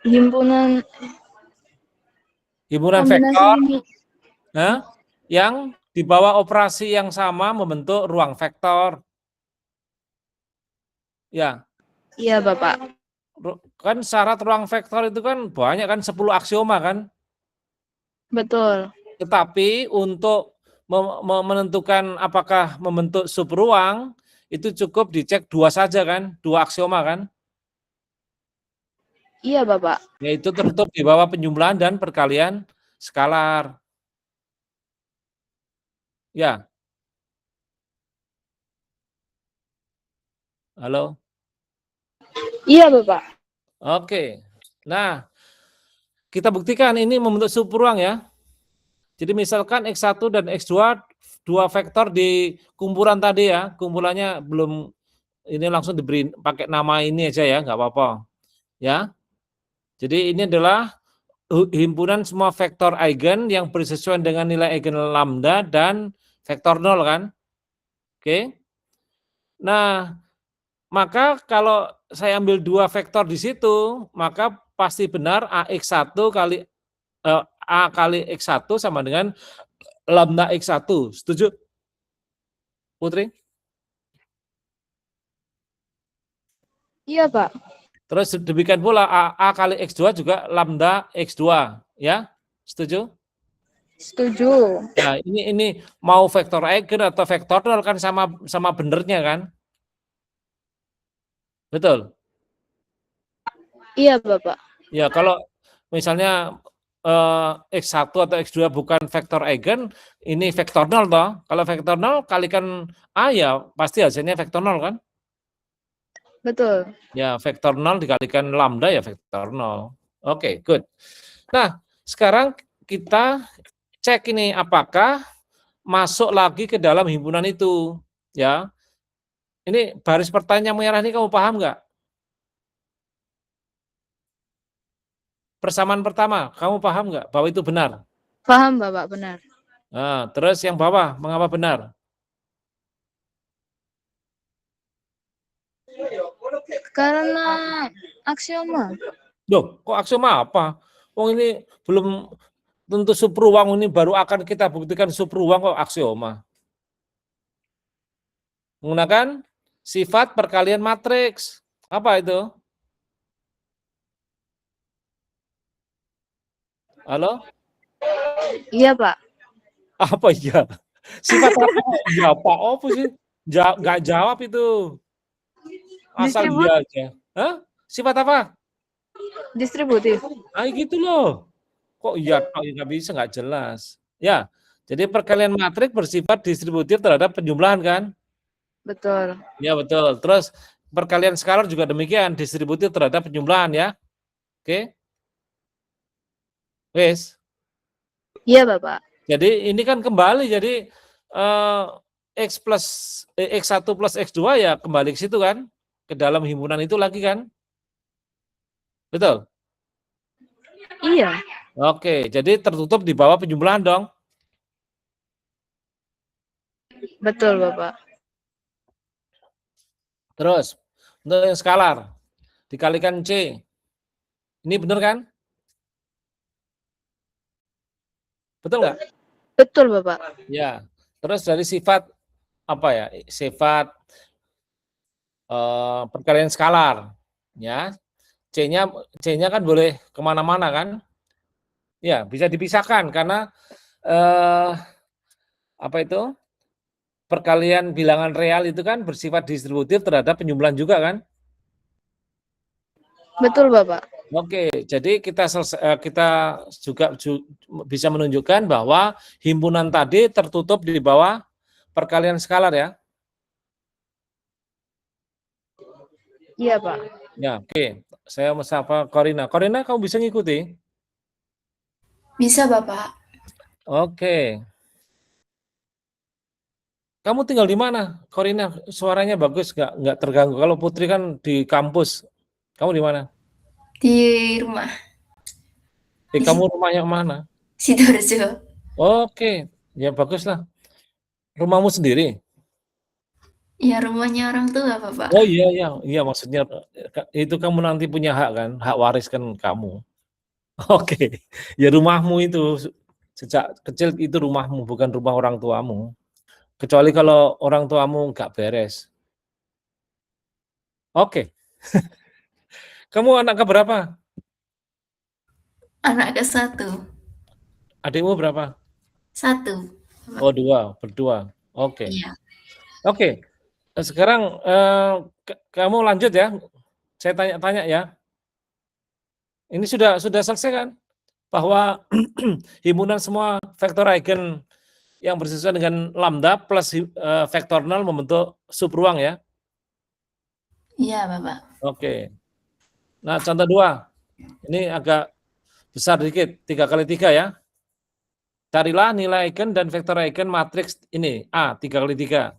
Himpunan Himpunan kombinasi vektor ini. yang di bawah operasi yang sama membentuk ruang vektor. Ya, Iya, Bapak. kan syarat ruang vektor itu kan banyak kan 10 aksioma kan? Betul. Tetapi untuk menentukan apakah membentuk subruang itu cukup dicek dua saja kan, dua aksioma kan, Iya, Bapak. yaitu tertutup di bawah penjumlahan dan perkalian skalar. Ya. Halo. Iya, Bapak. Oke. Nah, kita buktikan ini membentuk subruang ya. Jadi misalkan X1 dan X2 dua vektor di kumpulan tadi ya, kumpulannya belum ini langsung diberi pakai nama ini aja ya, nggak apa-apa. Ya. Jadi ini adalah himpunan semua vektor eigen yang bersesuaian dengan nilai eigen lambda dan vektor 0 kan. Oke. Nah, maka kalau saya ambil dua vektor di situ, maka pasti benar AX1 kali A kali X1 sama dengan lambda X1. Setuju? Putri? Iya, Pak. Terus demikian pula A kali X2 juga lambda X2, ya. Setuju? Setuju. Ya, ini mau vektor eigen atau vektor nol kan sama benernya kan? Betul? Iya, Bapak. Ya, kalau misalnya X1 atau X2 bukan vektor eigen, ini vektor nol toh. Kalau vektor nol kalikan A ya pasti hasilnya vektor nol kan? Betul. Ya, vektor 0 dikalikan lambda ya vektor 0. Oke, good. Nah, sekarang kita cek ini apakah masuk lagi ke dalam himpunan itu. Ya, ini baris pertanyaan merah ini kamu paham nggak? Persamaan pertama, kamu paham nggak bahwa itu benar? Paham, Bapak, benar. Nah, terus yang bawah, mengapa benar? Karena aksioma. Loh, kok aksioma apa? Oh ini belum tentu subruang, ini baru akan kita buktikan subruang kok aksioma. Menggunakan sifat perkalian matriks. Apa itu? Halo? Iya, Pak. Apa iya? Sifat apa? Iya, Pak. Apa sih? Nggak jawab itu. Asal iya aja. Hah? Sifat apa? Distributif. Ah, gitu loh. Kok iya, Pak? Nggak bisa, nggak jelas. Ya, jadi perkalian matriks bersifat distributif terhadap penjumlahan kan? Betul. Ya, betul. Terus perkalian skalar juga demikian, distributif terhadap penjumlahan ya. Oke? Wes. Iya, Bapak. Jadi ini kan kembali jadi X1 plus X2 ya kembali ke situ kan, ke dalam himpunan itu lagi kan, betul? Iya. Oke, jadi tertutup di bawah penjumlahan dong. Betul, Bapak. Terus untuk yang skalar dikalikan C, ini benar kan? Betul nggak? Betul, Bapak. Ya. Terus dari sifat apa ya? Sifat perkalian skalar, ya. C-nya kan boleh kemana-mana kan? Ya, bisa dipisahkan karena apa itu? Perkalian bilangan real itu kan bersifat distributif terhadap penjumlahan juga kan? Betul, Bapak. Oke, jadi kita juga bisa menunjukkan bahwa himpunan tadi tertutup di bawah perkalian skalar ya. Iya, Pak. Ya, oke. Saya mau sapa Corina. Corina, kamu bisa ngikuti? Bisa, Bapak. Oke. Kamu tinggal di mana, Corina? Suaranya bagus, nggak terganggu. Kalau Putri kan di kampus. Kamu di mana? Di rumah. Di Kamu rumahnya mana? Sidoarjo. Oke, ya bagus lah. Rumahmu sendiri? Ya, rumahnya orang tua, Bapak. Oh iya, iya, iya maksudnya itu kamu nanti punya hak kan, hak waris kan kamu. Oke, ya rumahmu itu sejak kecil itu rumahmu, bukan rumah orang tuamu. Kecuali kalau orang tuamu nggak beres. Oke, kamu anak keberapa? Anak ke satu. Adikmu berapa? Satu. Bapak. Oh dua, berdua. Oke, Iya. oke. Sekarang kamu lanjut ya. Saya tanya-tanya ya. Ini sudah selesai kan? Bahwa himpunan semua vektor eigen yang bersesuaian dengan lambda plus vektor 0 membentuk subruang ya. Iya, Bapak. Oke. Nah, contoh 2. Ini agak besar dikit, 3 kali 3 ya. Carilah nilai eigen dan vektor eigen matriks ini, A, 3 kali 3.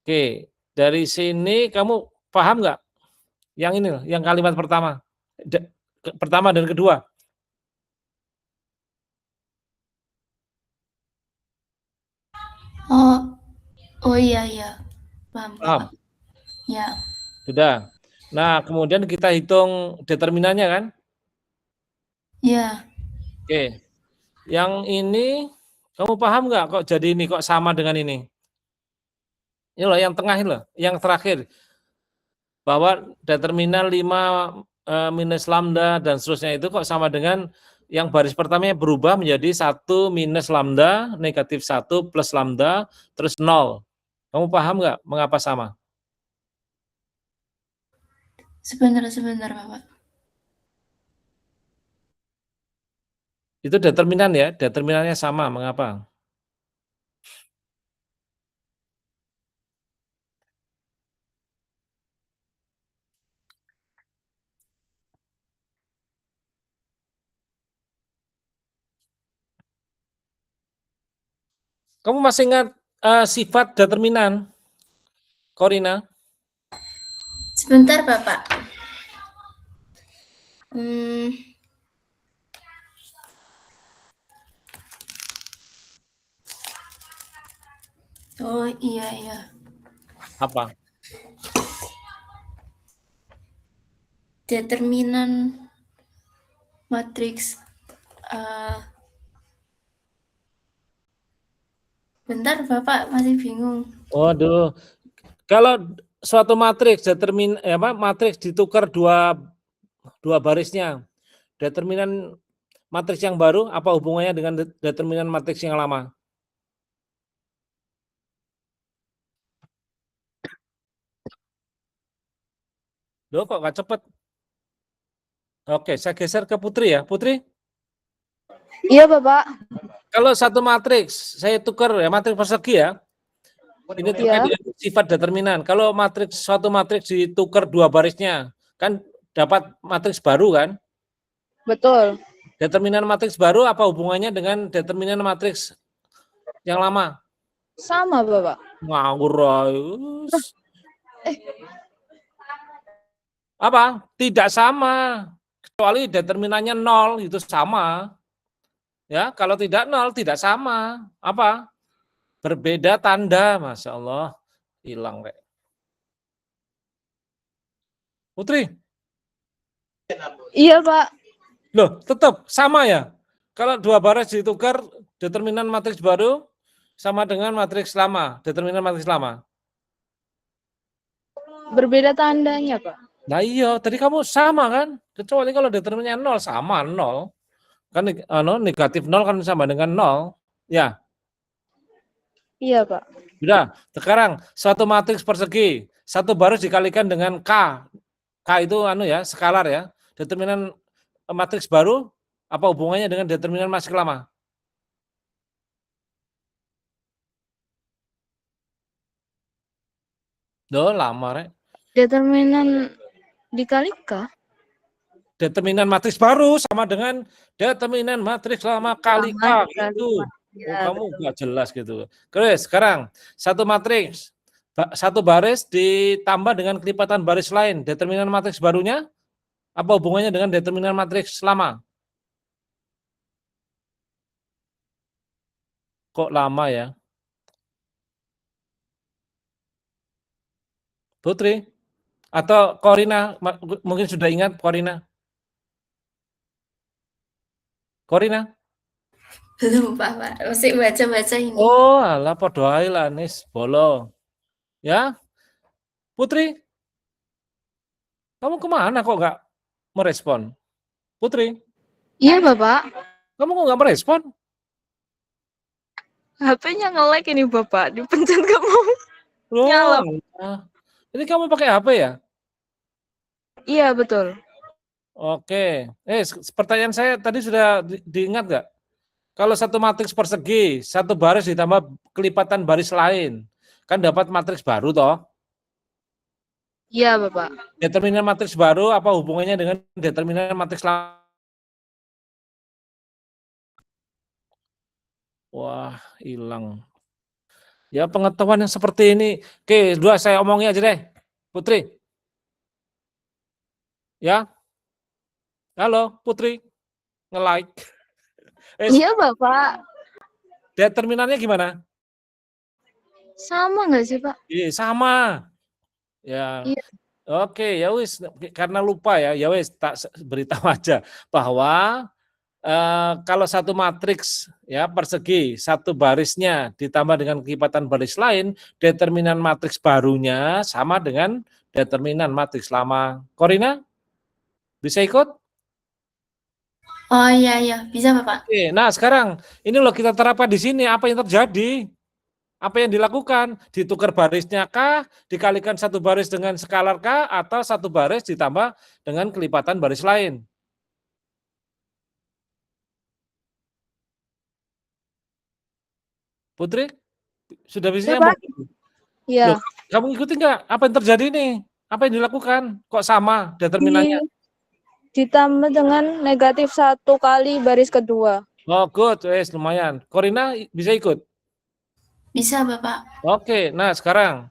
Oke, dari sini kamu paham nggak? Yang ini loh, yang kalimat pertama. Pertama dan kedua. Oh iya, iya. Paham, Paham? Bapak. Ya. Sudah. Nah, kemudian kita hitung determinannya kan? Ya. Oke. Yang ini kamu paham nggak kok jadi ini kok sama dengan ini? Ini loh yang tengah ini loh, yang terakhir. Bahwa determinan 5 minus lambda dan seterusnya itu kok sama dengan yang baris pertamanya berubah menjadi 1 minus lambda, negatif 1 plus lambda, terus 0. Kamu paham nggak mengapa sama? Sebentar, Bapak. Itu determinan ya, determinannya sama, mengapa? Kamu masih ingat sifat determinan, Corina? Sebentar, Bapak. Oh iya, iya. Apa? Determinan matriks. Bentar, Bapak, masih bingung. Waduh, kalau suatu matriks matriks ditukar dua barisnya, determinan matriks yang baru apa hubungannya dengan determinan matriks yang lama? Loh kok nggak cepet? Oke, saya geser ke Putri ya. Putri, Iya, Bapak. kalau satu matriks, saya tukar ya, matriks persegi ya. Ini terkait Iya. dengan sifat determinan. Kalau suatu matriks ditukar dua barisnya, kan dapat matriks baru kan? Betul. Determinan matriks baru apa hubungannya dengan determinan matriks yang lama? Sama, Bapak. Ngawur aja. Apa? Tidak sama. Kecuali determinannya 0 itu sama. Ya, kalau tidak 0 tidak sama. Apa? Berbeda tanda, Masya Allah. Hilang, Rek. Putri, Iya, Pak. loh tetap sama ya? Kalau dua baris ditukar, determinan matriks baru sama dengan matriks lama, determinan matriks lama. Berbeda tandanya, Pak. Nah iya, tadi kamu sama kan? Kecuali kalau determinannya 0, sama 0. Kan negatif 0 kan sama dengan 0. Ya, Iya, Pak. sudah. Sekarang suatu matriks persegi, satu baris dikalikan dengan K. K itu ya, skalar ya. Determinan matriks baru apa hubungannya dengan determinan matriks lama? Loh, lama, Rek. Determinan dikali K. Determinan matriks baru sama dengan determinan matriks lama kali K Lama dikali gitu. K. Oh, Ya, kamu betul. nggak jelas gitu. Chris, sekarang satu matriks, satu baris ditambah dengan kelipatan baris lain. Determinan matriks barunya apa hubungannya dengan determinan matriks lama? Kok lama ya? Putri? Atau Korina? Mungkin sudah ingat Korina? Korina? Belum, Pak. Masih baca-baca ini. Oh, alah podo ae lah nis bolo. Ya, Putri, kamu kemana kok nggak merespon? Putri, Iya, Bapak. kamu kok nggak merespon? HP-nya nge-lag ini, Bapak. Dipencet kamu. Loh, Nyala. ini kamu pakai HP ya? Iya, betul. Oke. Pertanyaan saya tadi sudah diingat nggak? Kalau satu matriks persegi, satu baris ditambah kelipatan baris lain, kan dapat matriks baru toh? Iya, Bapak. Determinan matriks baru apa hubungannya dengan determinan matriks lama? Wah, hilang. Ya pengetahuan yang seperti ini. Oke, dua saya omongin aja deh. Putri. Ya. Halo, Putri. Nge-like. Iya, Bapak. Determinannya gimana? Sama nggak sih, Pak? Iya, sama. Ya. Iya. Oke, ya wis karena lupa ya wis tak beritahu aja bahwa kalau satu matriks ya persegi satu barisnya ditambah dengan kelipatan baris lain, determinan matriks barunya sama dengan determinan matriks lama. Korina bisa ikut? Oh iya, bisa Bapak. Oke, nah sekarang ini loh kita terapkan di sini apa yang terjadi? Apa yang dilakukan? Ditukar barisnya K, dikalikan satu baris dengan skalar K, atau satu baris ditambah dengan kelipatan baris lain. Putri, sudah bisa Ya, nyambung? Pak. Iya. Loh, kamu ikuti nggak? Apa yang terjadi nih? Apa yang dilakukan? Kok sama determinannya? Ditambah dengan negatif 1 kali baris kedua. Oh, good, wes lumayan. Korina bisa ikut? Bisa Bapak. Oke, nah sekarang.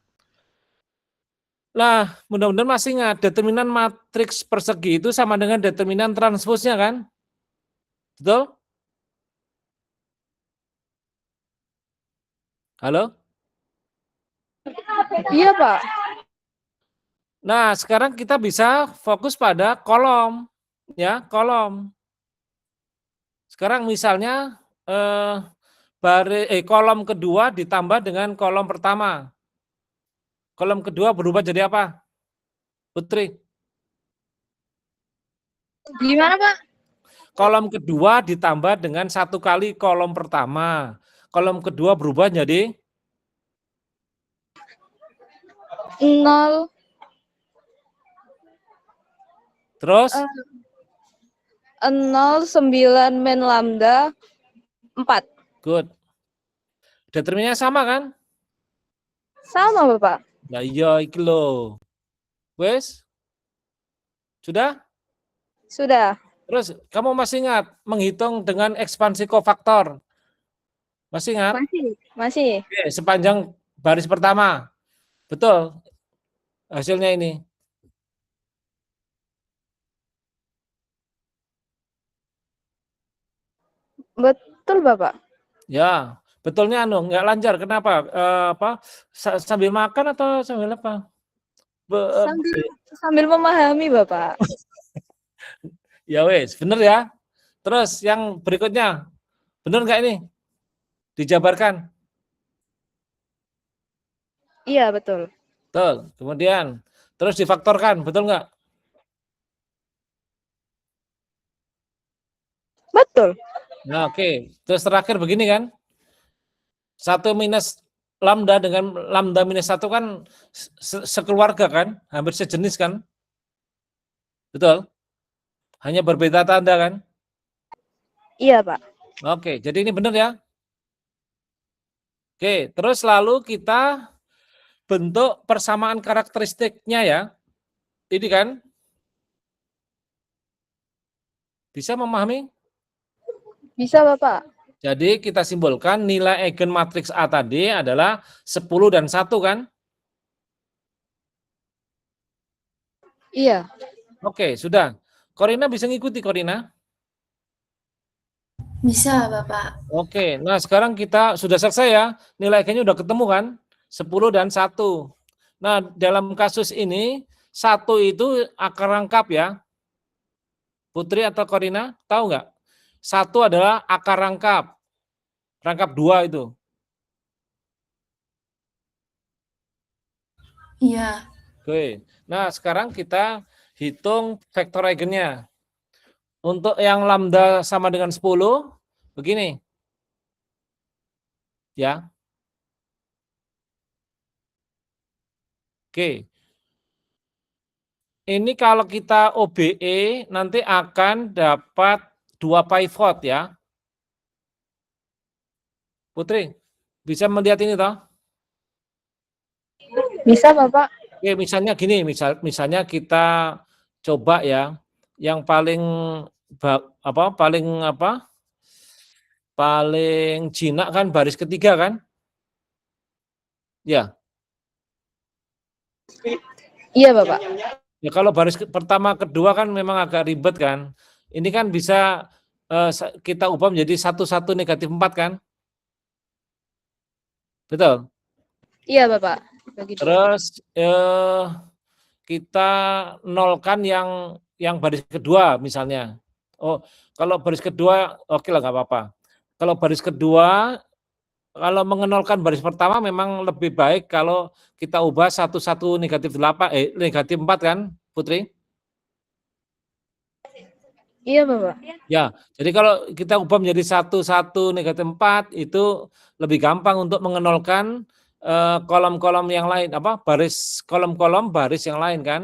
Lah, mudah-mudahan masih ingat, determinan matriks persegi itu sama dengan determinan transposnya kan? Betul? Halo? Iya, Pak. Nah, sekarang kita bisa fokus pada kolom, ya, kolom. Sekarang misalnya kolom kedua ditambah dengan kolom pertama. Kolom kedua berubah jadi apa? Putri. Gimana, Pak? Kolom kedua ditambah dengan 1 kali kolom pertama. Kolom kedua berubah jadi 0. terus 0,9 min lambda 4. good. Determinannya sama kan? Sama, Bapak. Nah iya iki lho. Wes? Sudah? Sudah. Terus kamu masih ingat menghitung dengan ekspansi kofaktor? Masih ingat? Masih. Oke, sepanjang baris pertama. Betul. Hasilnya ini. Betul, Bapak. Ya, betulnya nggak lancar. Kenapa? Sambil makan atau sambil apa? Sambil memahami, Bapak. Ya wes, bener ya. Terus yang berikutnya, bener nggak ini? Dijabarkan. Iya, betul. Betul. Kemudian terus difaktorkan, betul nggak? Betul. Nah, oke. Terus terakhir begini kan? 1 minus lambda dengan lambda minus 1 kan sekeluarga kan? Hampir sejenis kan? Betul? Hanya berbeda tanda kan? Iya, Pak. Oke, jadi ini benar ya? Oke, terus lalu kita bentuk persamaan karakteristiknya ya. Ini kan? Bisa memahami? Bisa, Bapak. Jadi kita simpulkan nilai eigen matriks A tadi adalah 10 dan 1 kan? Iya. Oke, sudah. Korina bisa ngikuti, Korina? Bisa, Bapak. Oke, nah sekarang kita sudah selesai ya. Nilai eigennya udah ketemu kan? 10 dan 1. Nah, dalam kasus ini 1 itu akar rangkap ya. Putri atau Korina, tahu nggak? 1 adalah akar rangkap. Rangkap 2 itu. Iya. Oke. Nah, sekarang kita hitung vektor eigennya. Untuk yang lambda sama dengan 10, begini. Ya. Oke. Ini kalau kita OBE nanti akan dapat 2 pivot ya. Putri, bisa melihat ini toh? Bisa, Bapak. Oke, misalnya gini, misalnya kita coba ya, yang paling paling jinak kan baris ketiga kan? Ya. Iya, Bapak. Ya kalau baris pertama kedua kan memang agak ribet kan. Ini kan bisa kita ubah menjadi 1 negatif 4 kan? Betul. Iya, Bapak. Begitu. Terus kita nolkan yang baris kedua misalnya. Oh, kalau baris kedua oke lah nggak apa-apa. Kalau baris kedua, kalau mengenolkan baris pertama memang lebih baik kalau kita ubah 1 negatif 8 negatif 4 kan, Putri? Iya, Bapak. Ya, jadi kalau kita ubah menjadi 1 negatif 4 itu lebih gampang untuk mengenolkan kolom-kolom yang lain, baris kolom-kolom baris yang lain kan.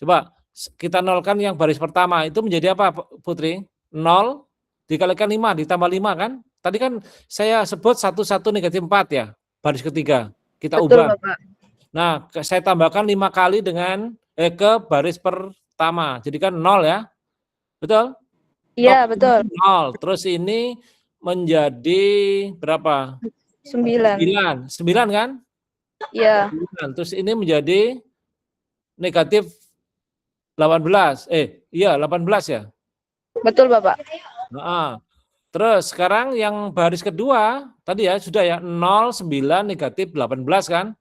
Coba kita nolkan yang baris pertama itu menjadi apa, Putri? 0 dikalikan 5 ditambah 5 kan? Tadi kan saya sebut 1 negatif 4 ya, baris ketiga. Kita Betul, ubah. Bapak. Nah, saya tambahkan 5 kali dengan ke baris pertama. Jadi kan 0 ya. Betul? Iya, betul. 0. Terus ini menjadi berapa? 9. 9 kan? Iya. 9. Terus ini menjadi negatif 18. Iya 18 ya? Betul, Bapak. Nah, terus sekarang yang baris kedua tadi ya sudah ya 0, 9, negatif 18 kan?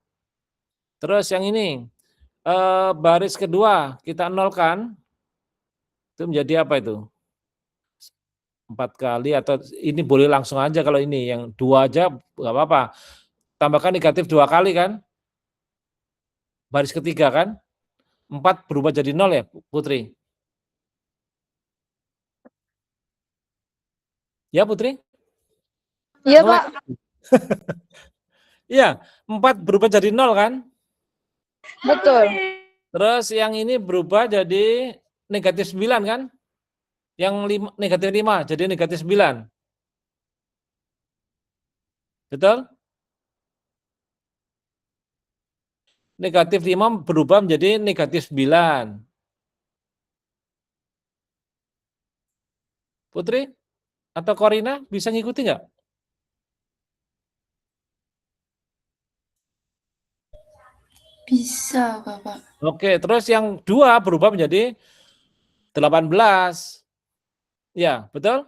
Terus yang ini baris kedua kita nolkan itu menjadi apa itu? 4 kali atau ini boleh langsung aja kalau ini yang 2 aja nggak apa-apa. Tambahkan negatif 2 kali kan? Baris ketiga kan? 4 berubah jadi 0 ya, Putri? Ya, Putri? Iya, Nolak. Pak. Iya, 4 berubah jadi 0 kan? Betul. Terus yang ini berubah jadi negatif 9 kan? Yang negatif 5 jadi negatif 9. Betul? Negatif 5 berubah menjadi negatif 9. Putri atau Korina bisa ngikuti nggak? Bisa, Bapak. Oke, terus yang 2 berubah menjadi 18. Ya, betul?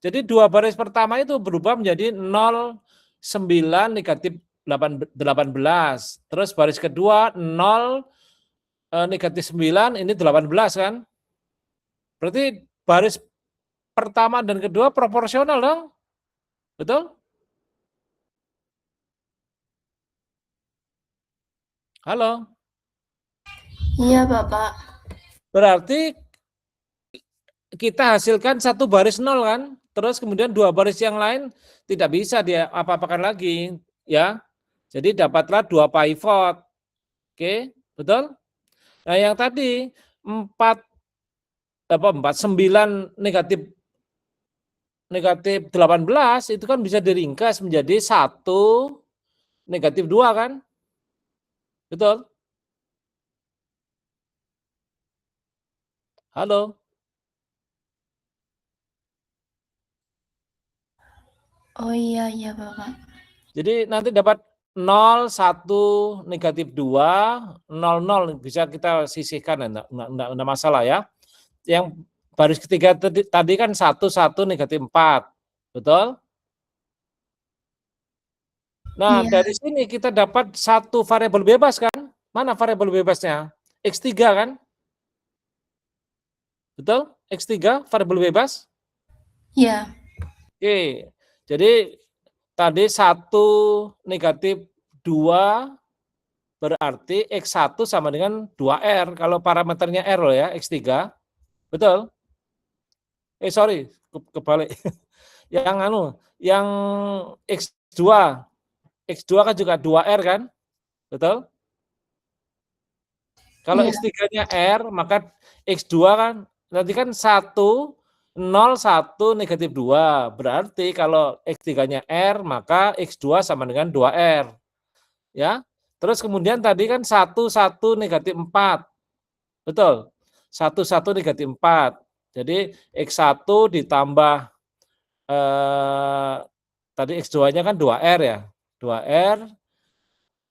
Jadi 2 baris pertama itu berubah menjadi 0, 9, negatif 18. Terus baris kedua 0, negatif 9, ini 18 kan? Berarti baris pertama dan kedua proporsional dong? Betul? Halo? Iya, Bapak. Berarti kita hasilkan 1 baris 0 kan? Terus kemudian 2 baris yang lain tidak bisa dia apa-apakan lagi, ya. Jadi dapatlah 2 pivot. Oke, betul? Nah, yang tadi 9 negatif 18 itu kan bisa diringkas menjadi 1 negatif 2 kan? Betul? Halo? Oh iya, iya Bapak. Jadi nanti dapat 0, 1, negatif 2, 0, 0 bisa kita sisihkan, enggak masalah ya. Yang baris ketiga tadi kan 1, 1, negatif 4, betul? Nah, Iya, dari sini kita dapat satu variabel bebas kan? Mana variabel bebasnya? X3 kan? Betul? X3 variabel bebas? iya, Oke. Jadi tadi 1 negatif 2 berarti X1 sama dengan 2R kalau parameternya R loh ya, X3. Betul? Sorry, kebalik. Yang X2. X2 kan juga 2R kan? Betul? Kalau iya, X3-nya R, maka X2 kan nanti kan 1, 0, 1, negatif 2. Berarti kalau X3-nya R, maka X2 sama dengan 2R. Ya. Terus kemudian tadi kan 1, 1, negatif 4. Betul? 1, 1, negatif 4. Jadi X1 ditambah tadi X2-nya kan 2R ya. 2R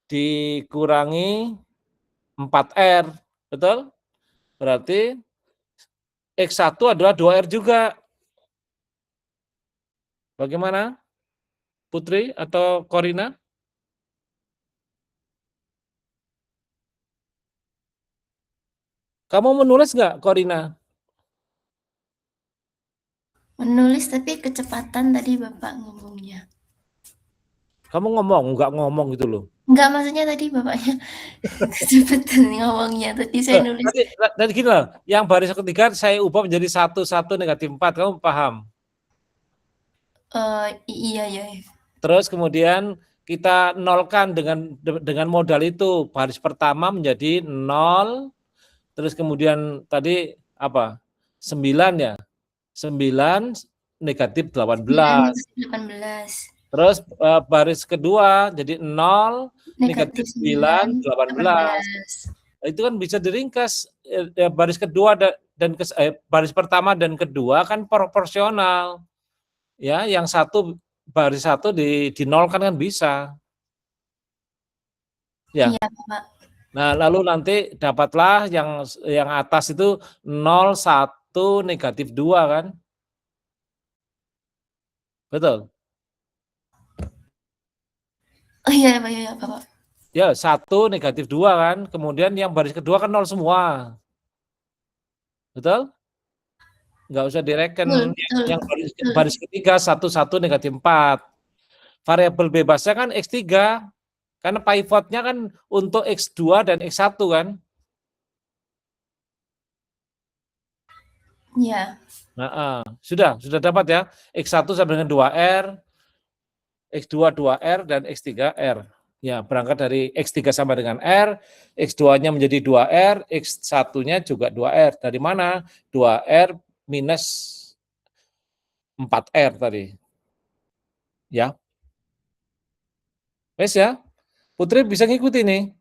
dikurangi 4R. Betul? Berarti X1 adalah 2R juga. Bagaimana? Putri atau Korina? Kamu menulis nggak, Korina? menulis tapi kecepatan tadi Bapak ngomongnya. Kamu ngomong, nggak ngomong gitu loh. Enggak, maksudnya tadi Bapaknya kecepatan ngomongnya, tadi saya nulis. Tadi gini loh, yang baris ketiga saya ubah menjadi 1, 1, negatif 4. Kamu paham? Iya, iya. Terus kemudian kita nolkan dengan modal itu. Baris pertama menjadi 0, terus kemudian tadi apa? 9 ya. 9 negatif 18. 9-18. Terus baris kedua jadi 0, negatif 9, 18. 18. Itu kan bisa diringkas, baris kedua dan baris pertama dan kedua kan proporsional. Ya, yang satu baris satu dinolkan kan bisa. Ya. Iya, Bapak. Nah, lalu nanti dapatlah yang atas itu 0, 1, negatif 2 kan? Betul? Oh iya, Pak, iya, Bapak. Ya, 1, negatif 2 kan? Kemudian yang baris kedua kan 0 semua. Betul? Nggak usah direken. Betul, betul, Yang betul. baris ketiga 1, 1, negatif 4. Variabel bebasnya kan X3. Karena pivotnya kan untuk X2 dan X1 kan? Iya. Nah, sudah dapat ya. X1 sama dengan 2R, X2 2R, dan X3 R. Ya, berangkat dari X3 sama dengan R, X2-nya menjadi 2R, X1-nya juga 2R. Dari mana? 2R minus 4R tadi. Ya. Wes ya. Putri bisa ngikuti nih.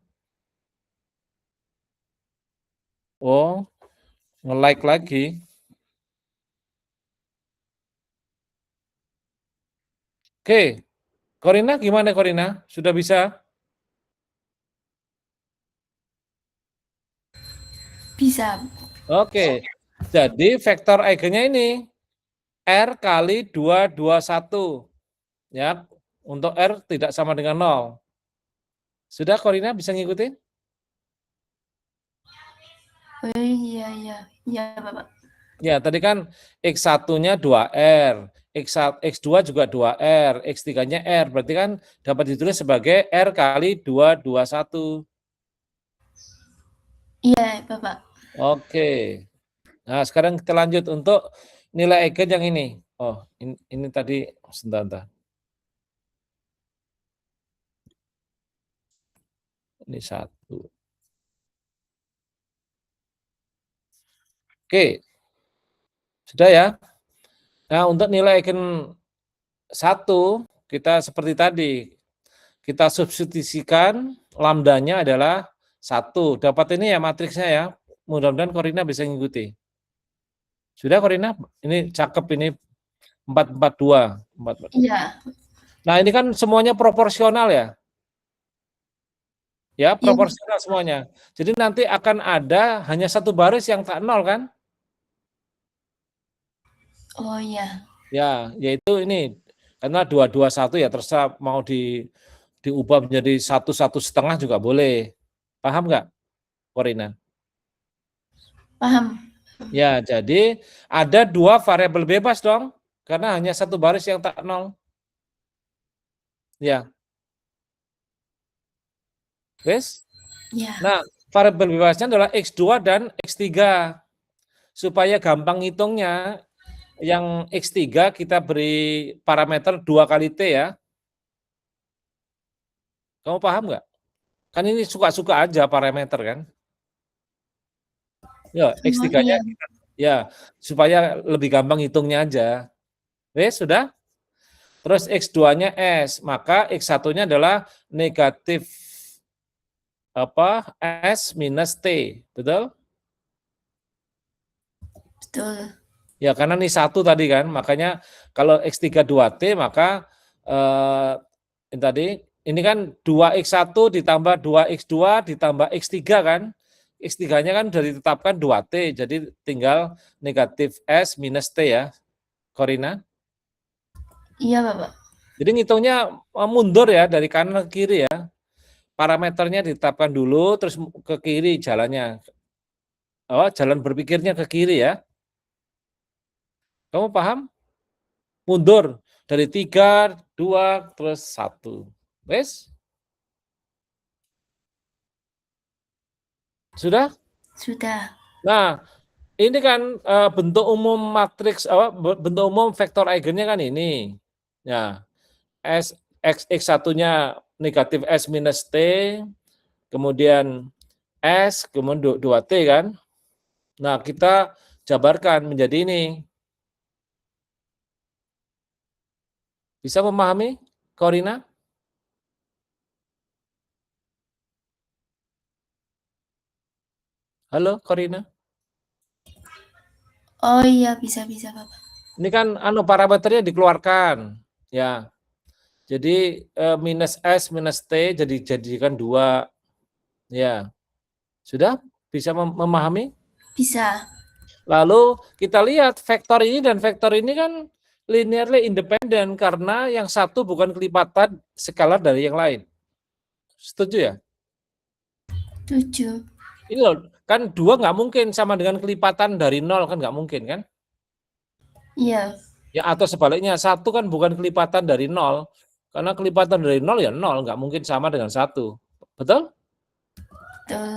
Oh, nge-like lagi. Oke. Korina gimana Korina? Sudah bisa? Bisa. Oke. Jadi vektor eigennya ini R kali 221. Ya, untuk R tidak sama dengan 0. Sudah Korina bisa ngikutin? Oh iya, iya. Iya, Bapak. Ya, tadi kan X1-nya 2R, X2 juga 2R, X3-nya R. Berarti kan dapat ditulis sebagai R kali 221. Iya, Bapak. Oke. Nah, sekarang kita lanjut untuk nilai eigen yang ini. Oh, ini tadi sebentar. Ini 1. Oke. Sudah ya. Nah, untuk nilai eigen 1, kita seperti tadi. Kita substitusikan lambdanya adalah 1. Dapat ini ya matriksnya ya. Mudah-mudahan Korina bisa mengikuti. Sudah Corina? Ini cakep ini 442. 442. Iya. Nah, ini kan semuanya proporsional ya. Ya, Iya. proporsional semuanya. Jadi nanti akan ada hanya satu baris yang tak nol kan? Oh iya. Ya, yaitu ini karena 221 ya terserah mau diubah menjadi 1,5 juga boleh. Paham nggak, Corina? Paham. Ya, jadi ada 2 variabel bebas dong, karena hanya satu baris yang tak nol. Ya. Wes? Ya. Nah, variabel bebasnya adalah X2 dan X3. Supaya gampang ngitungnya, yang X3 kita beri parameter 2 kali T ya. Kamu paham nggak? Kan ini suka-suka aja parameter kan. Ya, Oh X3-nya iya. ya, supaya lebih gampang hitungnya aja. Wes, sudah? Terus X2-nya S, maka X1-nya adalah negatif S minus T, betul? Betul. Ya, karena ini 1 tadi kan, makanya kalau X3 2T, maka tadi ini kan 2X1 ditambah 2X2 ditambah X3 kan, X3-nya kan sudah ditetapkan 2T, jadi tinggal negatif S minus T ya, Corina. Iya, Bapak. Jadi ngitungnya mundur ya, dari kanan ke kiri ya. Parameternya ditetapkan dulu, terus ke kiri jalannya. Oh, jalan berpikirnya ke kiri ya. Kamu paham? Mundur dari 3, 2, terus 1. Wes? Sudah? Sudah. Nah, ini kan bentuk umum matriks, bentuk umum vektor eigennya kan ini. Ya, X1-nya negatif S minus T, kemudian S, kemudian 2T kan. Nah, kita jabarkan menjadi ini. Bisa memahami, Corina? Halo, Corina? Oh iya, bisa Bapak. Ini kan parameternya dikeluarkan, ya. Jadi minus S minus T jadikan 2, ya. Sudah bisa memahami? Bisa. Lalu kita lihat vektor ini dan vektor ini kan linearly independent karena yang satu bukan kelipatan skalar dari yang lain. Setuju ya? Setuju. Ini loh, kan 2 nggak mungkin sama dengan kelipatan dari 0 kan nggak mungkin kan? Iya. Ya atau sebaliknya 1 kan bukan kelipatan dari 0 karena kelipatan dari 0 ya 0 nggak mungkin sama dengan 1. Betul? Betul.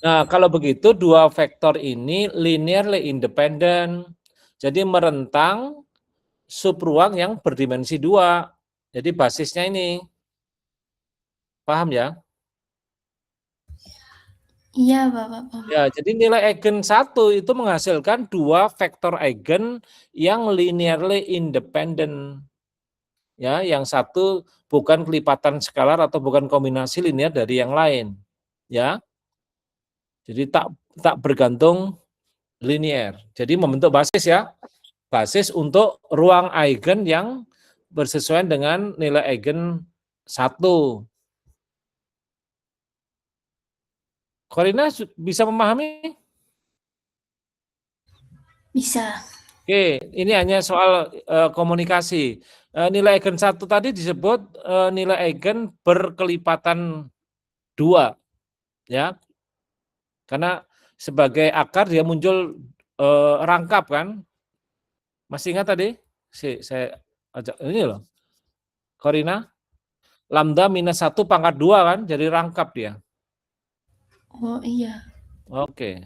Nah, kalau begitu 2 vektor ini linearly independent. Jadi merentang subruang yang berdimensi 2. Jadi basisnya ini. Paham ya? Iya, Bapak. Paham. Ya, jadi nilai eigen 1 itu menghasilkan 2 vektor eigen yang linearly independent. Ya, yang satu bukan kelipatan skalar atau bukan kombinasi linear dari yang lain. Ya. Jadi tak bergantung linear. Jadi membentuk basis ya. Basis untuk ruang eigen yang bersesuaian dengan nilai eigen 1. Corina bisa memahami? Bisa. Oke, ini hanya soal komunikasi. Nilai eigen 1 tadi disebut nilai eigen berkelipatan 2. Ya. Karena sebagai akar dia muncul rangkap kan. Masih ingat tadi? Saya ajak ini loh. Corina, lambda minus 1 pangkat 2 kan, jadi rangkap dia. Oh iya. Oke.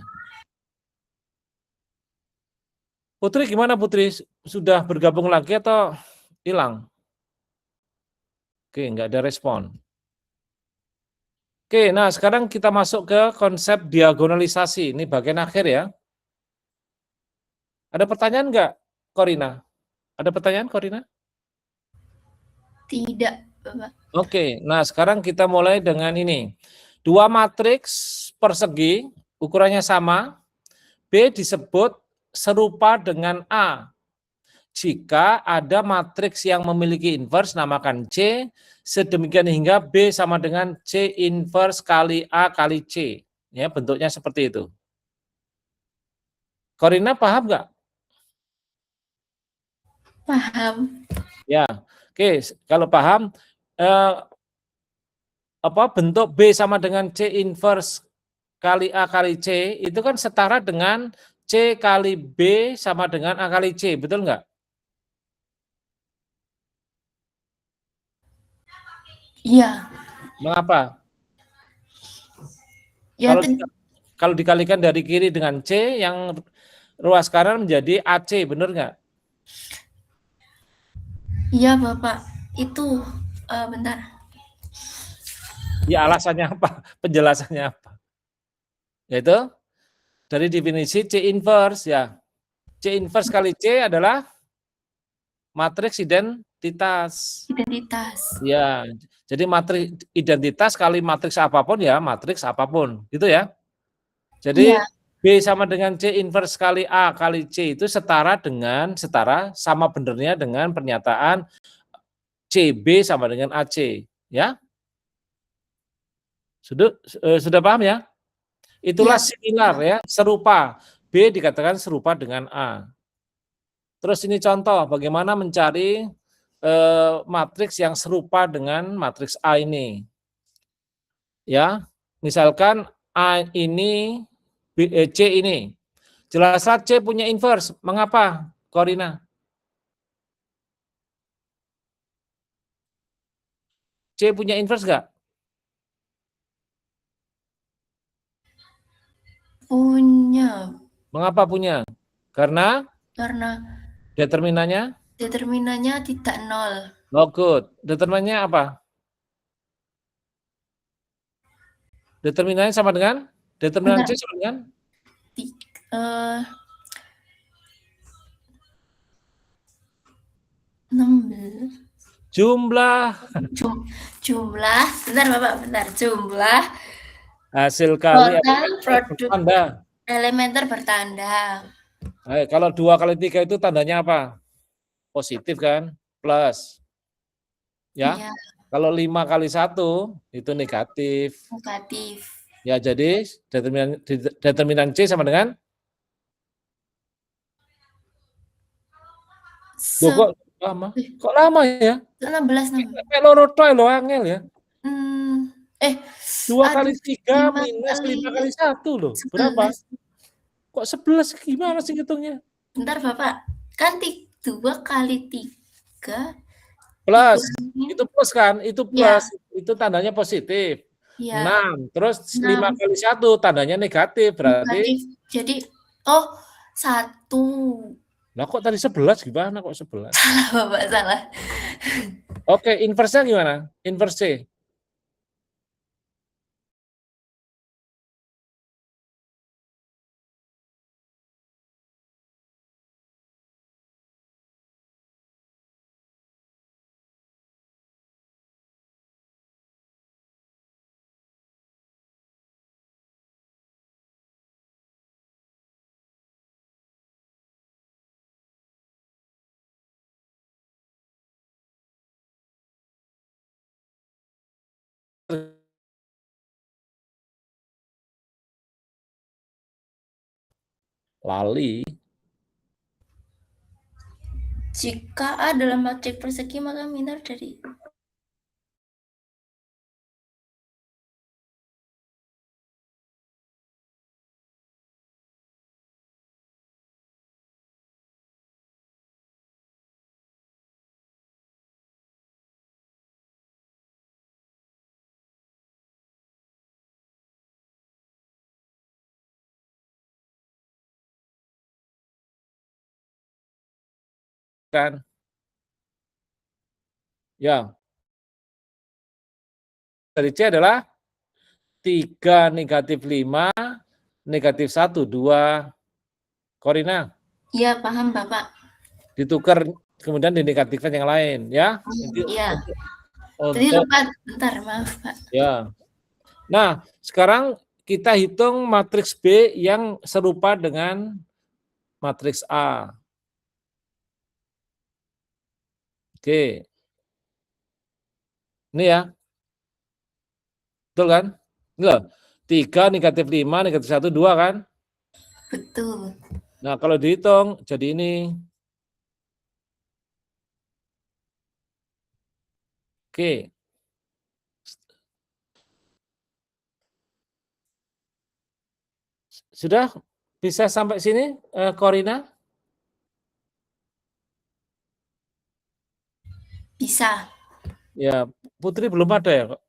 Putri gimana Putri? Sudah bergabung lagi atau hilang? Oke, nggak ada respon. Oke, nah sekarang kita masuk ke konsep diagonalisasi. Ini bagian akhir ya. Ada pertanyaan nggak, Corina? Ada pertanyaan, Corina? Tidak, Bapak. Oke, nah sekarang kita mulai dengan ini. 2 matriks persegi, ukurannya sama. B disebut serupa dengan A. Jika ada matriks yang memiliki inverse, namakan C, sedemikian hingga B sama dengan C inverse kali A kali C. Ya, bentuknya seperti itu. Corina paham nggak? Paham. Ya, oke. Kalau paham, bentuk B sama dengan C inverse kali A kali C itu kan setara dengan C kali B sama dengan A kali C, betul nggak? Iya. Mengapa? Ya, Kalau dikalikan dari kiri dengan C, yang ruas kanan menjadi AC, benar nggak? iya Bapak. Itu bentar. Ya alasannya apa? Penjelasannya apa? Yaitu dari definisi C inverse ya. C inverse kali C adalah matriks identitas. Identitas. Ya, jadi matriks identitas kali matriks apapun ya, matriks apapun, gitu ya. Jadi Iya. B sama dengan C inverse kali A kali C itu setara sama benernya dengan pernyataan CB sama dengan AC, ya. Sudah paham ya? Itulah Iya. similar ya, serupa. B dikatakan serupa dengan A. Terus ini contoh bagaimana mencari matriks yang serupa dengan matriks A ini. Ya, misalkan A ini, C ini. Jelaslah C punya inverse. Mengapa, Corina? C punya inverse enggak? Punya. Mengapa punya? Karena determinannya tidak nol. Oh, good. Determinannya apa? Determinannya sama dengan? Determinan C sama dengan? Eh, 16. Jumlah Bentar Bapak, bentar. Jumlah hasil kali total produk tanda. elementer bertanda. Kalau 2 kali 3 itu tandanya apa? Positif kan? Plus. Ya. Iya, Kalau 5 kali 1 itu negatif. negatif. Ya, jadi determinan C sama dengan? Kok lama? Kok lama ya? 16. Loro toy lo angel ya. 2 kali 3 5 minus kali 5 kali 1 loh. 11. Berapa? Kok 11 gimana sih hitungnya? Bentar Bapak, kan 2 kali 3 Plus, dikurangin. itu plus kan? Itu plus, itu tandanya positif. Ya, 6, terus 5 6. kali 1 tandanya negatif, berarti Negatif. Jadi, 1. lah kok tadi 11 gimana kok 11? Salah Bapak, salah. Oke, inverse-nya gimana? Inverse C. Lali. Jika A adalah matriks persegi, maka minor dari Kan? Ya. Dari C adalah 3 negatif 5 negatif 1 2. Corina. Iya, paham Bapak. Ditukar kemudian dinegatifkan yang lain ya. Iya. Tadi Untuk lupa, bentar, maaf Pak. ya. Nah, sekarang kita hitung matriks B yang serupa dengan matriks A. Oke. Ini ya. Betul kan? Enggak. 3 negatif 5 negatif 1 2 kan? Betul. Nah, kalau dihitung jadi ini. Oke. Sudah bisa sampai sini, Korina? Bisa. Ya, Putri belum ada ya kok?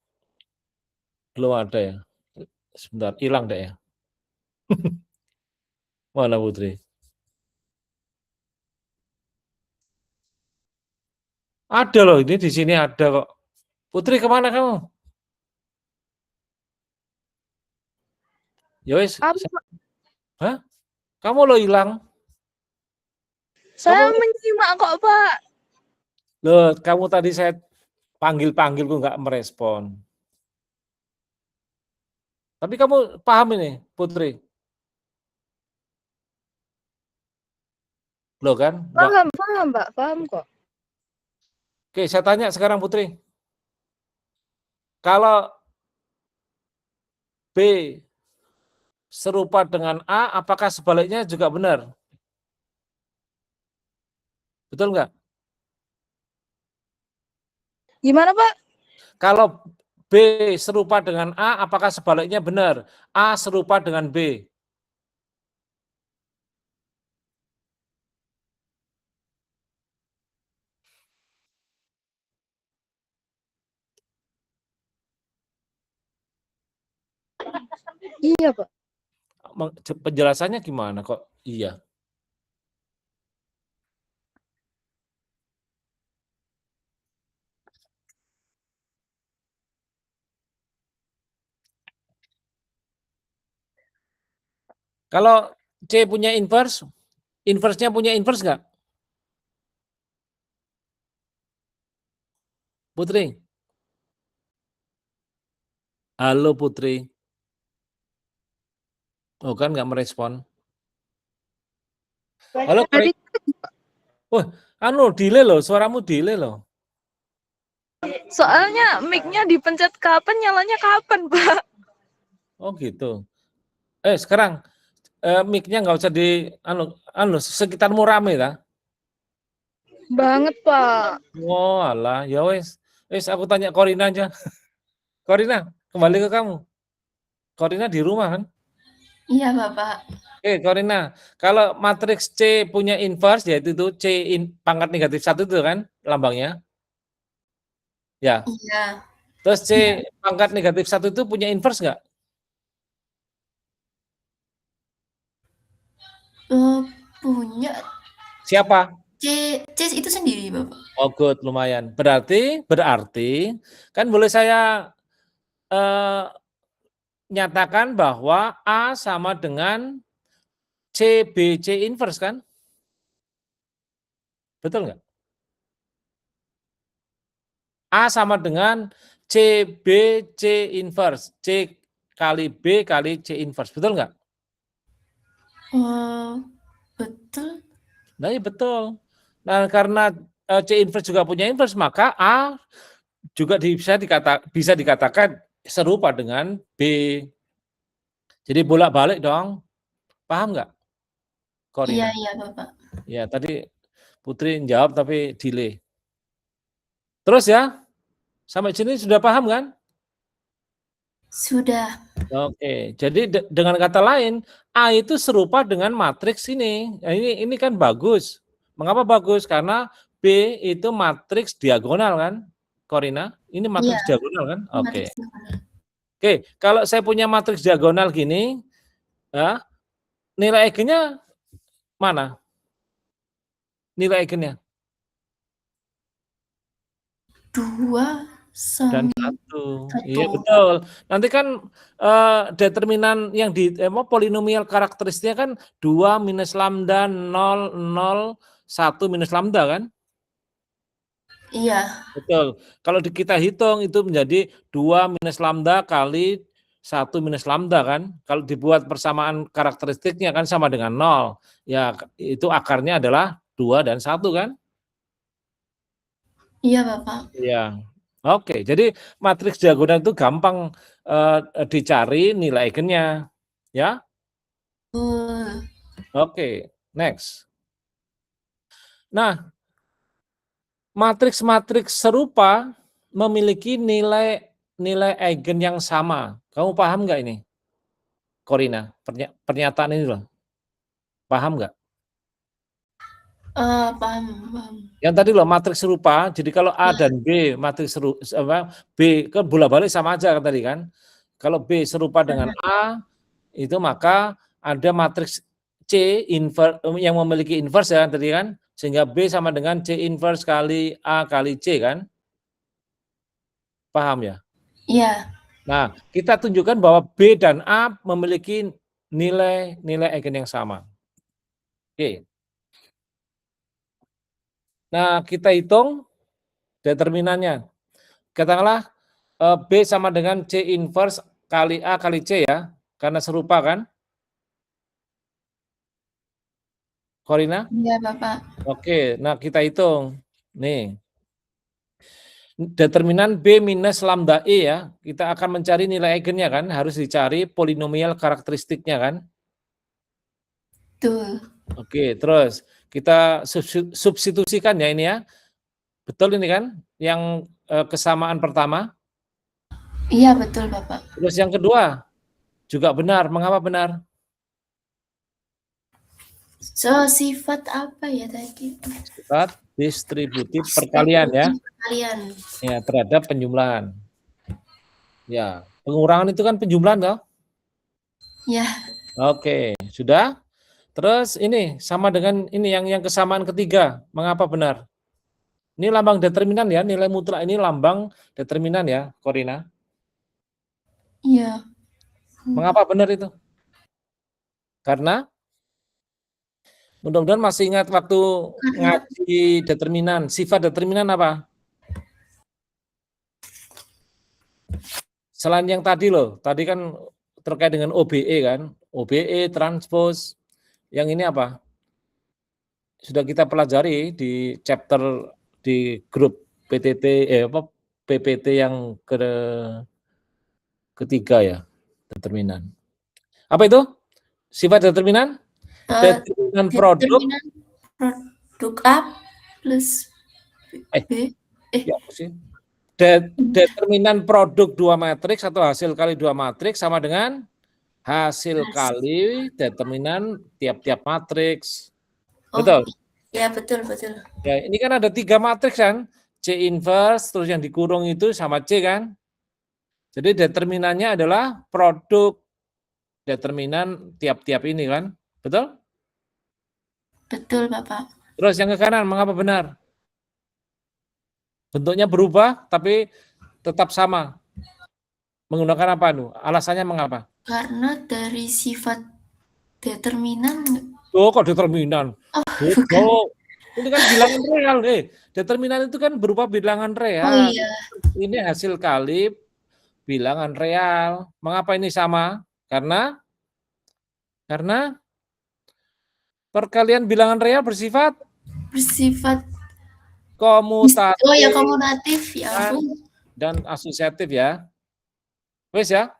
Belum ada ya? Sebentar, hilang deh ya. Mana Putri? Ada loh, ini di sini ada kok. Putri kemana kamu? Yowes, hah? Kamu lo hilang? Saya Kamu- menyimak kok, Pak. Loh, kamu tadi saya panggil-panggil kok nggak merespon. Tapi kamu paham ini, Putri? Loh kan? Nggak. Paham, Pak. Paham kok. Oke, saya tanya sekarang Putri. Kalau B serupa dengan A, apakah sebaliknya juga benar? Betul nggak? Gimana, Pak? Kalau B serupa dengan A, apakah sebaliknya benar? A serupa dengan B. Iya, Pak. Penjelasannya gimana kok? Iya. Kalau C punya inverse, inverse-nya punya inverse nggak? Putri? Halo Putri. Oh kan nggak merespon. Halo Kori. Oh, delay loh, suaramu delay loh. Soalnya mic-nya dipencet kapan, nyalanya kapan, Pak? Oh gitu. Sekarang mic-nya nggak usah di sekitarmu rame lah. Banget, Pak. Oh alah, ya wes. Aku tanya Korina aja. Korina, kembali ke kamu. Korina di rumah kan? Iya, Bapak. Oke, Korina, kalau matriks C punya inverse, yaitu itu pangkat negatif 1 itu kan lambangnya? Ya. Iya. Terus C pangkat negatif 1 itu punya inverse nggak? Punya Siapa? C itu sendiri, Bapak. Oh good, lumayan. Berarti kan boleh saya nyatakan bahwa A sama dengan CBC inverse kan? Betul nggak? A sama dengan CBC inverse. C kali B kali C inverse. Betul nggak? Betul. Nah, iya betul. Nah, karena C inverse juga punya inverse, maka A juga bisa dikatakan serupa dengan B. Jadi bolak-balik dong. Paham nggak, Korina? Iya, Bapak. Ya, tadi Putri jawab tapi delay. Terus ya, sampai sini sudah paham kan? Sudah. Oke, jadi dengan kata lain, A itu serupa dengan matriks ini. Nah, ini kan bagus. Mengapa bagus? Karena B itu matriks diagonal kan, Korina? Ini matriks Iya. diagonal kan? Oke. Matriks diagonal. Oke, kalau saya punya matriks diagonal gini, ya, nilai eigennya mana? Nilai eigennya? 2 Dan sama 1. 1. Iya betul. Nanti kan determinan yang di polinomial karakteristiknya kan 2 minus lambda 0, 0, 1 minus lambda kan? Iya. Betul. Kalau kita hitung itu menjadi 2 minus lambda kali 1 minus lambda kan. Kalau dibuat persamaan karakteristiknya kan sama dengan 0. Ya itu akarnya adalah 2 dan 1 kan? Iya, Bapak. Iya. Oke, jadi matriks diagonal itu gampang dicari nilai eigennya. Ya. Betul. Oke, next. Nah, matriks-matriks serupa memiliki nilai eigen yang sama. Kamu paham nggak ini, Corina? Pernyataan ini loh. Paham nggak? Paham, paham. Yang tadi loh matriks serupa. Jadi kalau A dan B matriks B ke bola-balik sama aja kan tadi kan. Kalau B serupa dengan A, itu maka ada matriks C inverse yang memiliki inverse ya tadi kan. Sehingga B sama dengan C inverse kali A kali C kan. Paham ya? Iya. Nah, kita tunjukkan bahwa B dan A memiliki nilai eigen yang sama. Oke. Nah, kita hitung determinannya. Katakanlah B sama dengan C inverse kali A kali C ya, karena serupa kan? Corina? Iya, Bapak. Oke, nah kita hitung. Nih. Determinan B minus lambda E ya, kita akan mencari nilai eigennya kan, harus dicari polinomial karakteristiknya kan? Betul. Oke, terus kita substitusikan ya ini ya. Betul ini kan, yang kesamaan pertama. Iya, betul, Bapak. Terus yang kedua, juga benar. Mengapa benar? So, sifat apa ya tadi? Sifat distributif perkalian ya. Perkalian. Ya, terhadap penjumlahan. Ya, pengurangan itu kan penjumlahan toh? Ya. Oke, sudah. Terus ini sama dengan ini yang kesamaan ketiga. Mengapa benar? Ini lambang determinan ya, nilai mutlak ini lambang determinan ya, Corina. Iya. Mengapa benar itu? Karena mudah-mudahan masih ingat waktu ngaji determinan. Sifat determinan apa? Selain yang tadi loh, tadi kan terkait dengan OBE kan, OBE, transpose. Yang ini apa? Sudah kita pelajari di chapter di grup PPT yang ketiga ya, determinan. Apa itu? Sifat determinan? Determinan produk. Determinan produk A plus B. Ya, sih. Determinan produk dua matriks atau hasil kali dua matriks sama dengan hasil kali determinan tiap-tiap matriks. Betul? Ya, betul, betul. Ya, ini kan ada 3 matriks kan? C inverse, terus yang dikurung itu sama C kan? Jadi determinannya adalah produk determinan tiap-tiap ini kan? Betul? Betul, Bapak. Terus yang ke kanan, mengapa benar? Bentuknya berubah, tapi tetap sama. Menggunakan apa? Alasannya mengapa? Karena dari sifat determinan. Oh, kok determinan? Oh, ini kan bilangan real. Determinan itu kan berupa bilangan real. Oh iya. Ini hasil kali bilangan real. Mengapa ini sama? Karena perkalian bilangan real bersifat komutatif. Oh ya, komutatif ya. Dan asosiatif ya. Wes ya?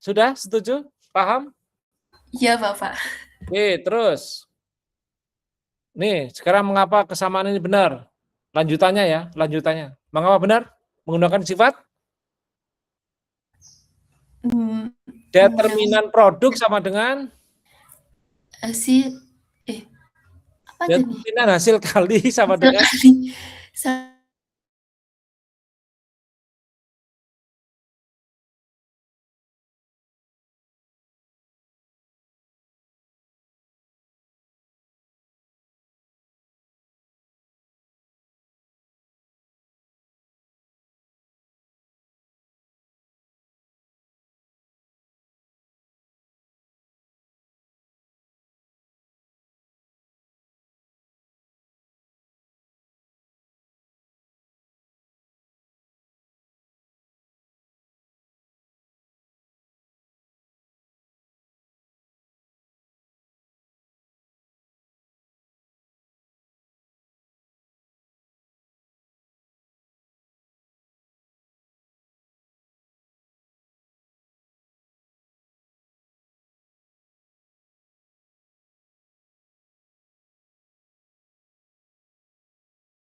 Sudah setuju? Paham? Iya, Bapak. Oke, terus. Nih, sekarang mengapa kesamaan ini benar? Lanjutannya ya, lanjutannya. Mengapa benar? Menggunakan sifat? Determinan produk sama dengan? Apa determinan hasil kali sama dengan?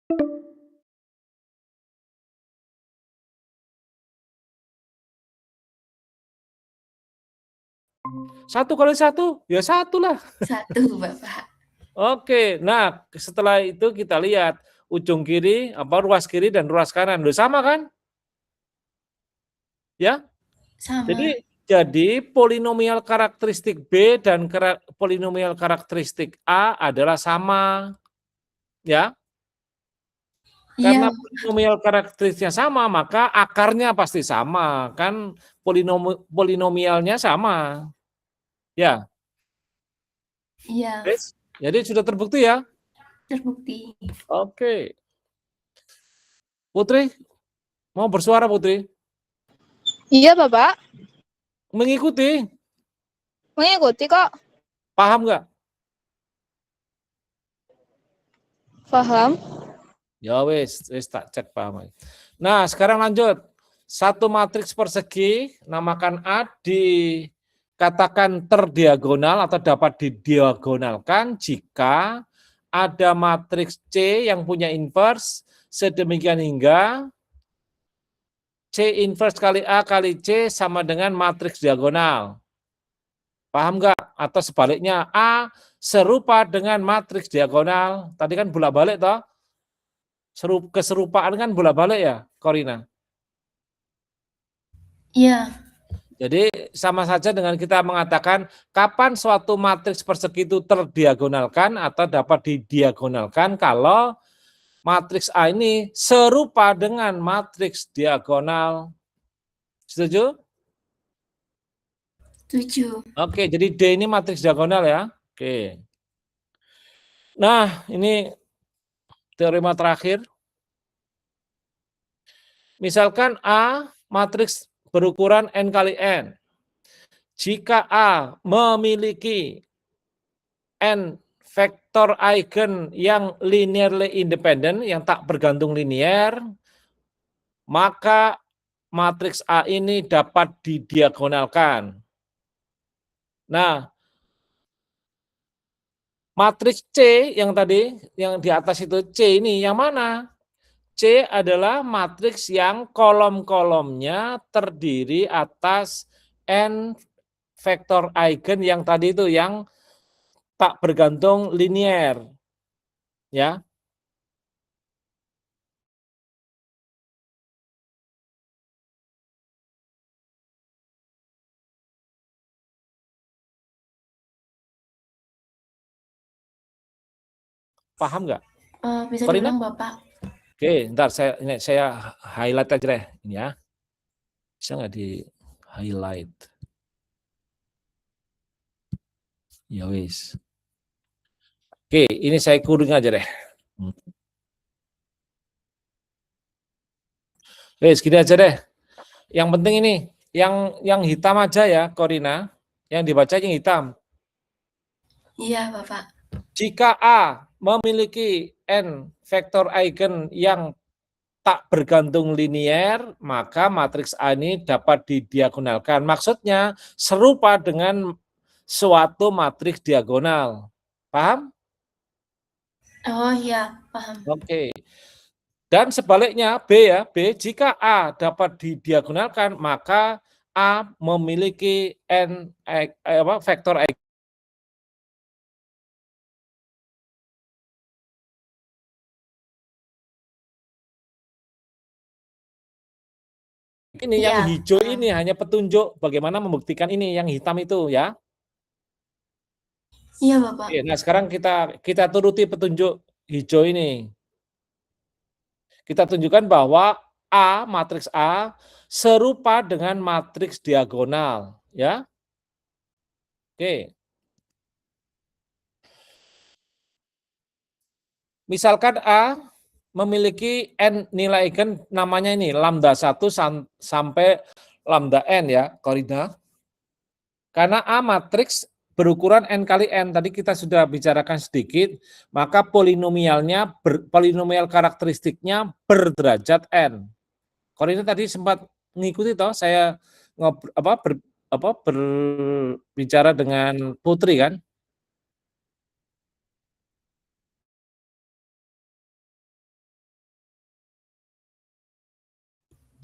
1 kali 1, ya 1 lah. 1, Bapak. Oke, nah setelah itu kita lihat ujung kiri, ruas kiri dan ruas kanan. Loh, sama kan? Ya. Sama. Jadi polinomial karakteristik B dan polinomial karakteristik A adalah sama. Ya. Karena Iya. polinomial karakteristiknya sama, maka akarnya pasti sama. Kan polinomialnya sama. Ya. Iya. Jadi sudah terbukti ya? Terbukti. Oke. Putri, mau bersuara Putri? Iya, Bapak. Mengikuti? Mengikuti kok. Paham nggak? Paham. Ya wis tak cek paham. Nah, sekarang lanjut. Satu matriks persegi, namakan A, dikatakan terdiagonal atau dapat didiagonalkan jika ada matriks C yang punya inverse sedemikian hingga C inverse kali A kali C sama dengan matriks diagonal. Paham nggak? Atau sebaliknya, A serupa dengan matriks diagonal. Tadi kan bolak-balik toh? Keserupaan kan bolak-balik ya, Corina? Iya. Jadi sama saja dengan kita mengatakan kapan suatu matriks persegi itu terdiagonalkan atau dapat didiagonalkan kalau matriks A ini serupa dengan matriks diagonal. Setuju? Setuju. Oke, jadi D ini matriks diagonal ya. Oke. Nah, ini teorema terakhir. Misalkan A matriks berukuran N kali N. Jika A memiliki N vektor eigen yang linearly independent, yang tak bergantung linier, maka matriks A ini dapat didiagonalkan. Nah, matriks C yang tadi, yang di atas itu C ini yang mana? C adalah matriks yang kolom-kolomnya terdiri atas N vektor eigen yang tadi itu, yang tak bergantung linier. Ya. Paham nggak? Bisa Corina? diulang, Bapak? Oke, ntar saya highlight aja deh ini ya. Bisa nggak di highlight? Ya wis. Oke, ini saya kuring aja deh. Wis, gini aja deh. Yang penting ini, yang hitam aja ya, Corina. Yang dibaca yang hitam. Iya, Bapak. Jika A memiliki N vektor eigen yang tak bergantung linier, maka matriks A ini dapat didiagonalkan. Maksudnya serupa dengan suatu matriks diagonal. Paham? Oh iya, paham. Oke. Dan sebaliknya B ya, B jika A dapat didiagonalkan, maka A memiliki N vektor eigen ini yang Iya, hijau paham. ini hanya petunjuk bagaimana membuktikan ini, yang hitam itu ya. Iya, Bapak. Oke, nah sekarang kita turuti petunjuk hijau ini. Kita tunjukkan bahwa A, matriks A serupa dengan matriks diagonal, ya. Oke. Misalkan A memiliki N nilai eigen namanya ini lambda 1 sampai lambda N ya, Corina. Karena A matriks berukuran N kali N, tadi kita sudah bicarakan sedikit, maka polinomial karakteristiknya berderajat N. Corina tadi sempat mengikuti toh, saya berbicara dengan Putri kan?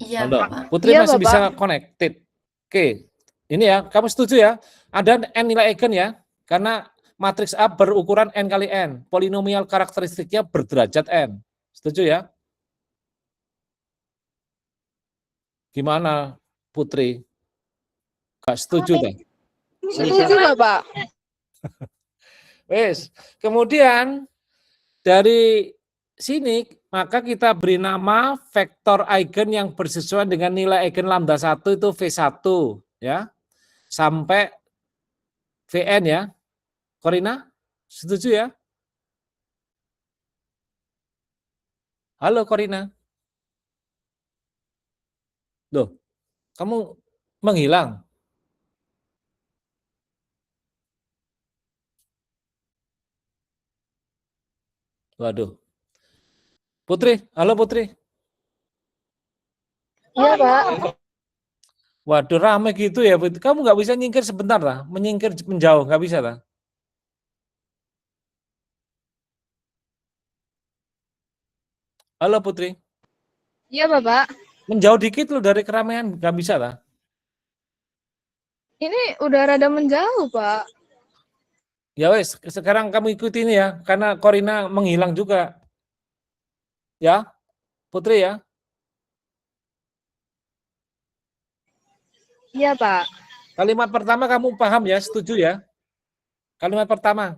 Iya, Halo, Bapak. Putri Iya, masih bisa Bapak. connected. Oke, ini ya, kamu setuju ya? Ada n nilai eigen ya, karena matriks A berukuran n kali n, polinomial karakteristiknya berderajat n. Setuju ya? Gimana, Putri? Gak setuju kan? Setuju, Bapak. Wes, kemudian dari sini maka kita beri nama vektor eigen yang bersesuaian dengan nilai eigen lambda 1 itu V1 ya. Sampai Vn ya. Korina, setuju ya? Halo Korina. Loh, kamu menghilang. Waduh. Putri, halo Putri. Iya, Pak. Waduh, rame gitu ya. Putri. Kamu nggak bisa nyingkir sebentar lah, menyingkir menjauh, nggak bisa lah. Halo Putri. Iya, Bapak. Menjauh dikit loh dari keramaian, nggak bisa lah. Ini udah rada menjauh, Pak. Ya wes, sekarang kamu ikuti ini ya, karena Korina menghilang juga. Ya, Putri ya. Iya, Pak. Kalimat pertama kamu paham ya, setuju ya? Kalimat pertama.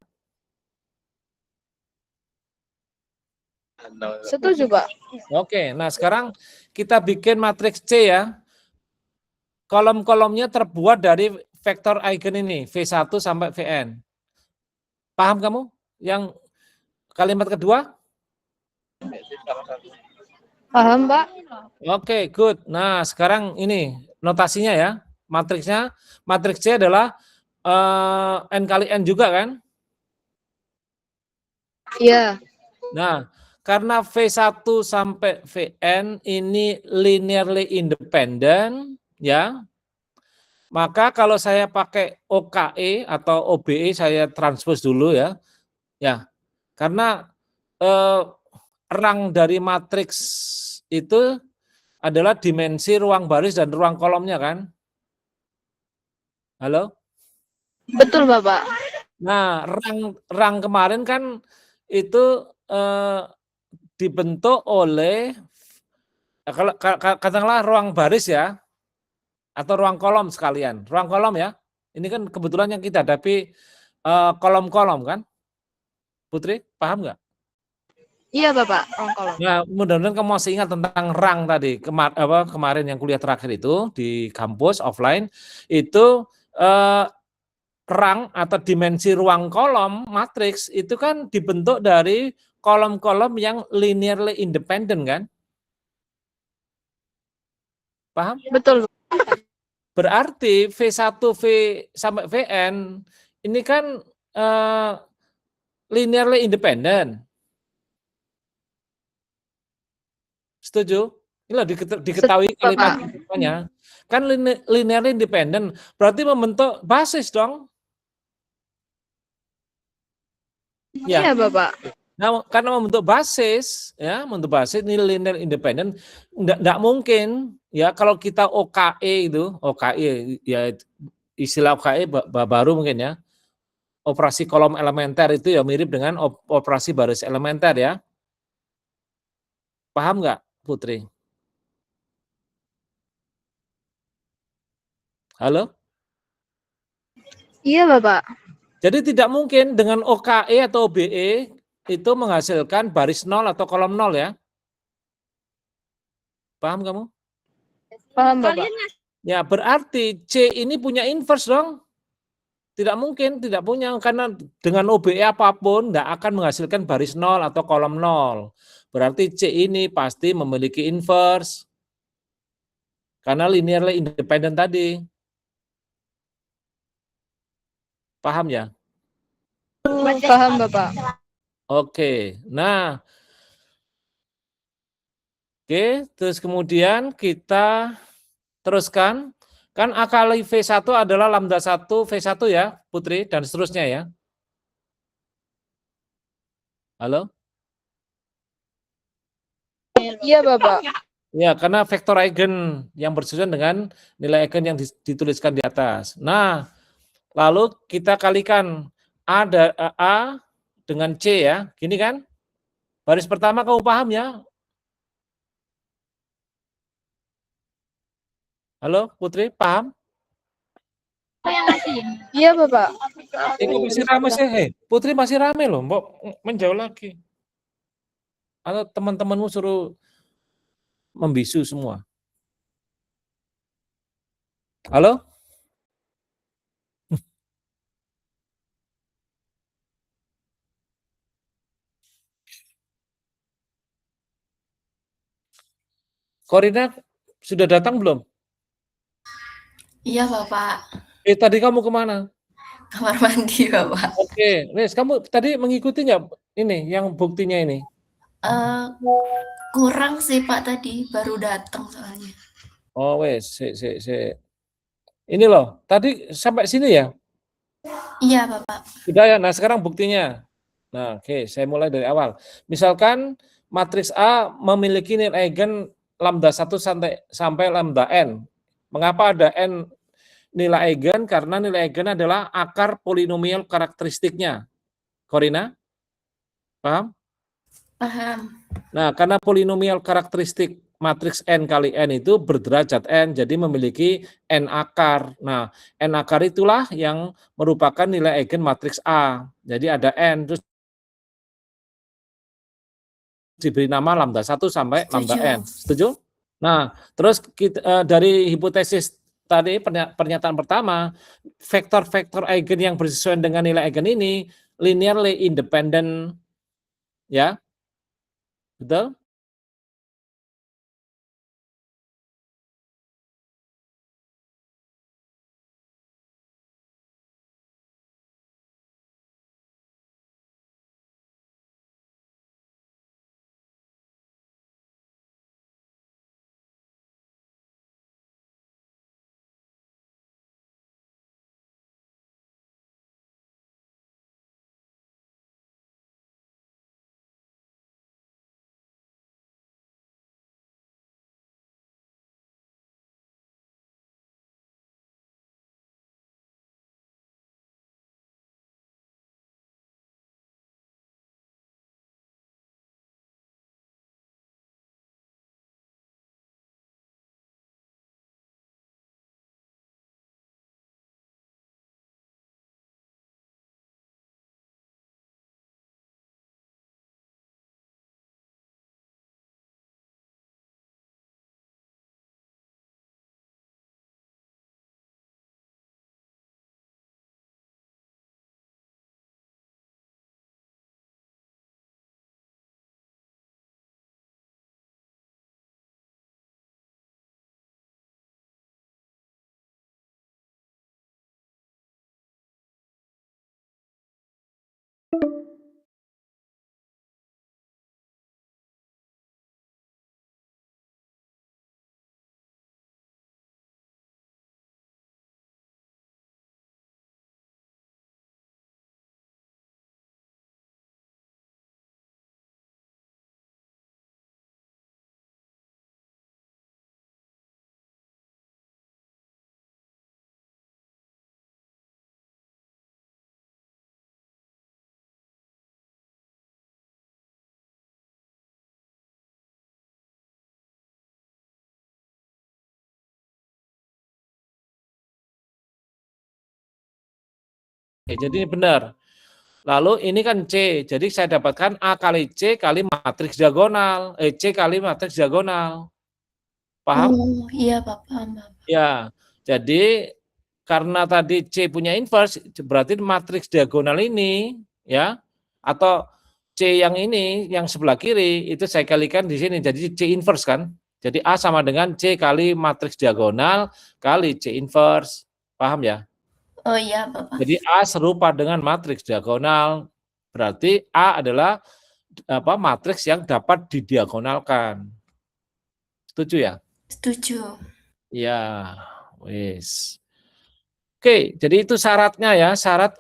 Setuju, Pak. Oke, nah sekarang kita bikin matriks C ya. Kolom-kolomnya terbuat dari vektor eigen ini, V1 sampai Vn. Paham kamu? Yang kalimat kedua? Paham, Pak? Oke, good. Nah, sekarang ini notasinya ya. Matriksnya, matriks C adalah N kali N juga kan? Iya. Nah, karena V1 sampai Vn ini linearly independent, ya, maka kalau saya pakai OKE atau OBE saya transpose dulu ya, karena rang dari matriks itu adalah dimensi ruang baris dan ruang kolomnya kan? Halo? Betul, Bapak. Nah, rang kemarin kan itu dibentuk oleh kalau katakanlah ruang baris ya atau ruang kolom sekalian. Ruang kolom ya. Ini kan kebetulan yang kita hadapi kolom-kolom kan? Putri, paham nggak? Iya, Bapak. Ruang kolom. Nah, mudah-mudahan kamu masih ingat tentang rang tadi kemarin yang kuliah terakhir itu di kampus offline itu rang atau dimensi ruang kolom matriks itu kan dibentuk dari kolom-kolom yang linearly independent kan? Paham? Betul. Berarti V1 V sampai Vn ini kan linearly independent. Setuju? Inilah diketahui Setuju, kalimat Bapak. pertamanya. Kan linearly independent, berarti membentuk basis dong. Ya. Iya, Bapak. Nah, karena membentuk basis, ya, membentuk basis ini linear independent, enggak mungkin ya kalau kita OKE itu, OKE ya istilah OKE baru mungkin ya. Operasi kolom elementer itu ya mirip dengan operasi baris elementer ya. Paham nggak, Putri? Halo? Iya, Bapak. Jadi tidak mungkin dengan OKE atau OBE itu menghasilkan baris nol atau kolom nol ya. Paham kamu? Paham, Bapak. Ya, berarti C ini punya inverse dong. Tidak mungkin, tidak punya, karena dengan OBE apapun tidak akan menghasilkan baris nol atau kolom nol. Berarti C ini pasti memiliki inverse. Karena linearly independent tadi. Paham ya? Paham, Bapak. Oke, nah. Oke, terus kemudian kita teruskan. Kan A kali V1 adalah lambda 1 V1 ya, Putri, dan seterusnya ya. Halo? Iya, Bapak. Ya, karena vektor eigen yang bersesuaian dengan nilai eigen yang dituliskan di atas. Nah, lalu kita kalikan A dengan C ya, gini kan? Baris pertama kamu paham ya? Halo Putri, paham? Iya, Bapak. Kok masih rame sih? Putri masih rame loh, Mbok menjauh lagi. Atau teman-temanmu suruh membisu semua. Halo? Korina sudah datang belum? Iya, Bapak. Tadi kamu kemana? Kamar mandi, Bapak. Oke, Nis, kamu tadi mengikuti nggak ini yang buktinya ini? Kurang sih Pak tadi, baru datang soalnya. Oh wes, ini loh, tadi sampai sini ya? Iya, Bapak. Sudah ya, nah sekarang buktinya. Nah, oke, saya mulai dari awal. Misalkan matriks A memiliki nilai eigen lambda 1 sampai lambda n. Mengapa ada n nilai eigen? Karena nilai eigen adalah akar polinomial karakteristiknya. Korina? Paham? Paham. Nah, karena polinomial karakteristik matriks n kali n itu berderajat n, jadi memiliki n akar. Nah, n akar itulah yang merupakan nilai eigen matriks A. Jadi ada n, terus diberi nama lambda 1 sampai lambda n. Setuju? Nah, terus dari hipotesis tadi pernyataan pertama, vektor-vektor eigen yang bersesuaian dengan nilai eigen ini linearly independent, ya, betul? Jadi benar. Lalu ini kan C, jadi saya dapatkan A kali C kali matriks diagonal, C kali matriks diagonal. Paham? Oh, iya Pak, paham. Ya, jadi karena tadi C punya inverse, berarti matriks diagonal ini, ya, atau C yang ini, yang sebelah kiri, itu saya kalikan di sini, jadi C inverse kan. Jadi A sama dengan C kali matriks diagonal kali C inverse. Paham ya? Oh iya Bapak. Jadi A serupa dengan matriks diagonal, berarti A adalah matriks yang dapat didiagonalkan. Setuju ya? Setuju. Ya, wis. Oke, jadi itu syaratnya ya, syarat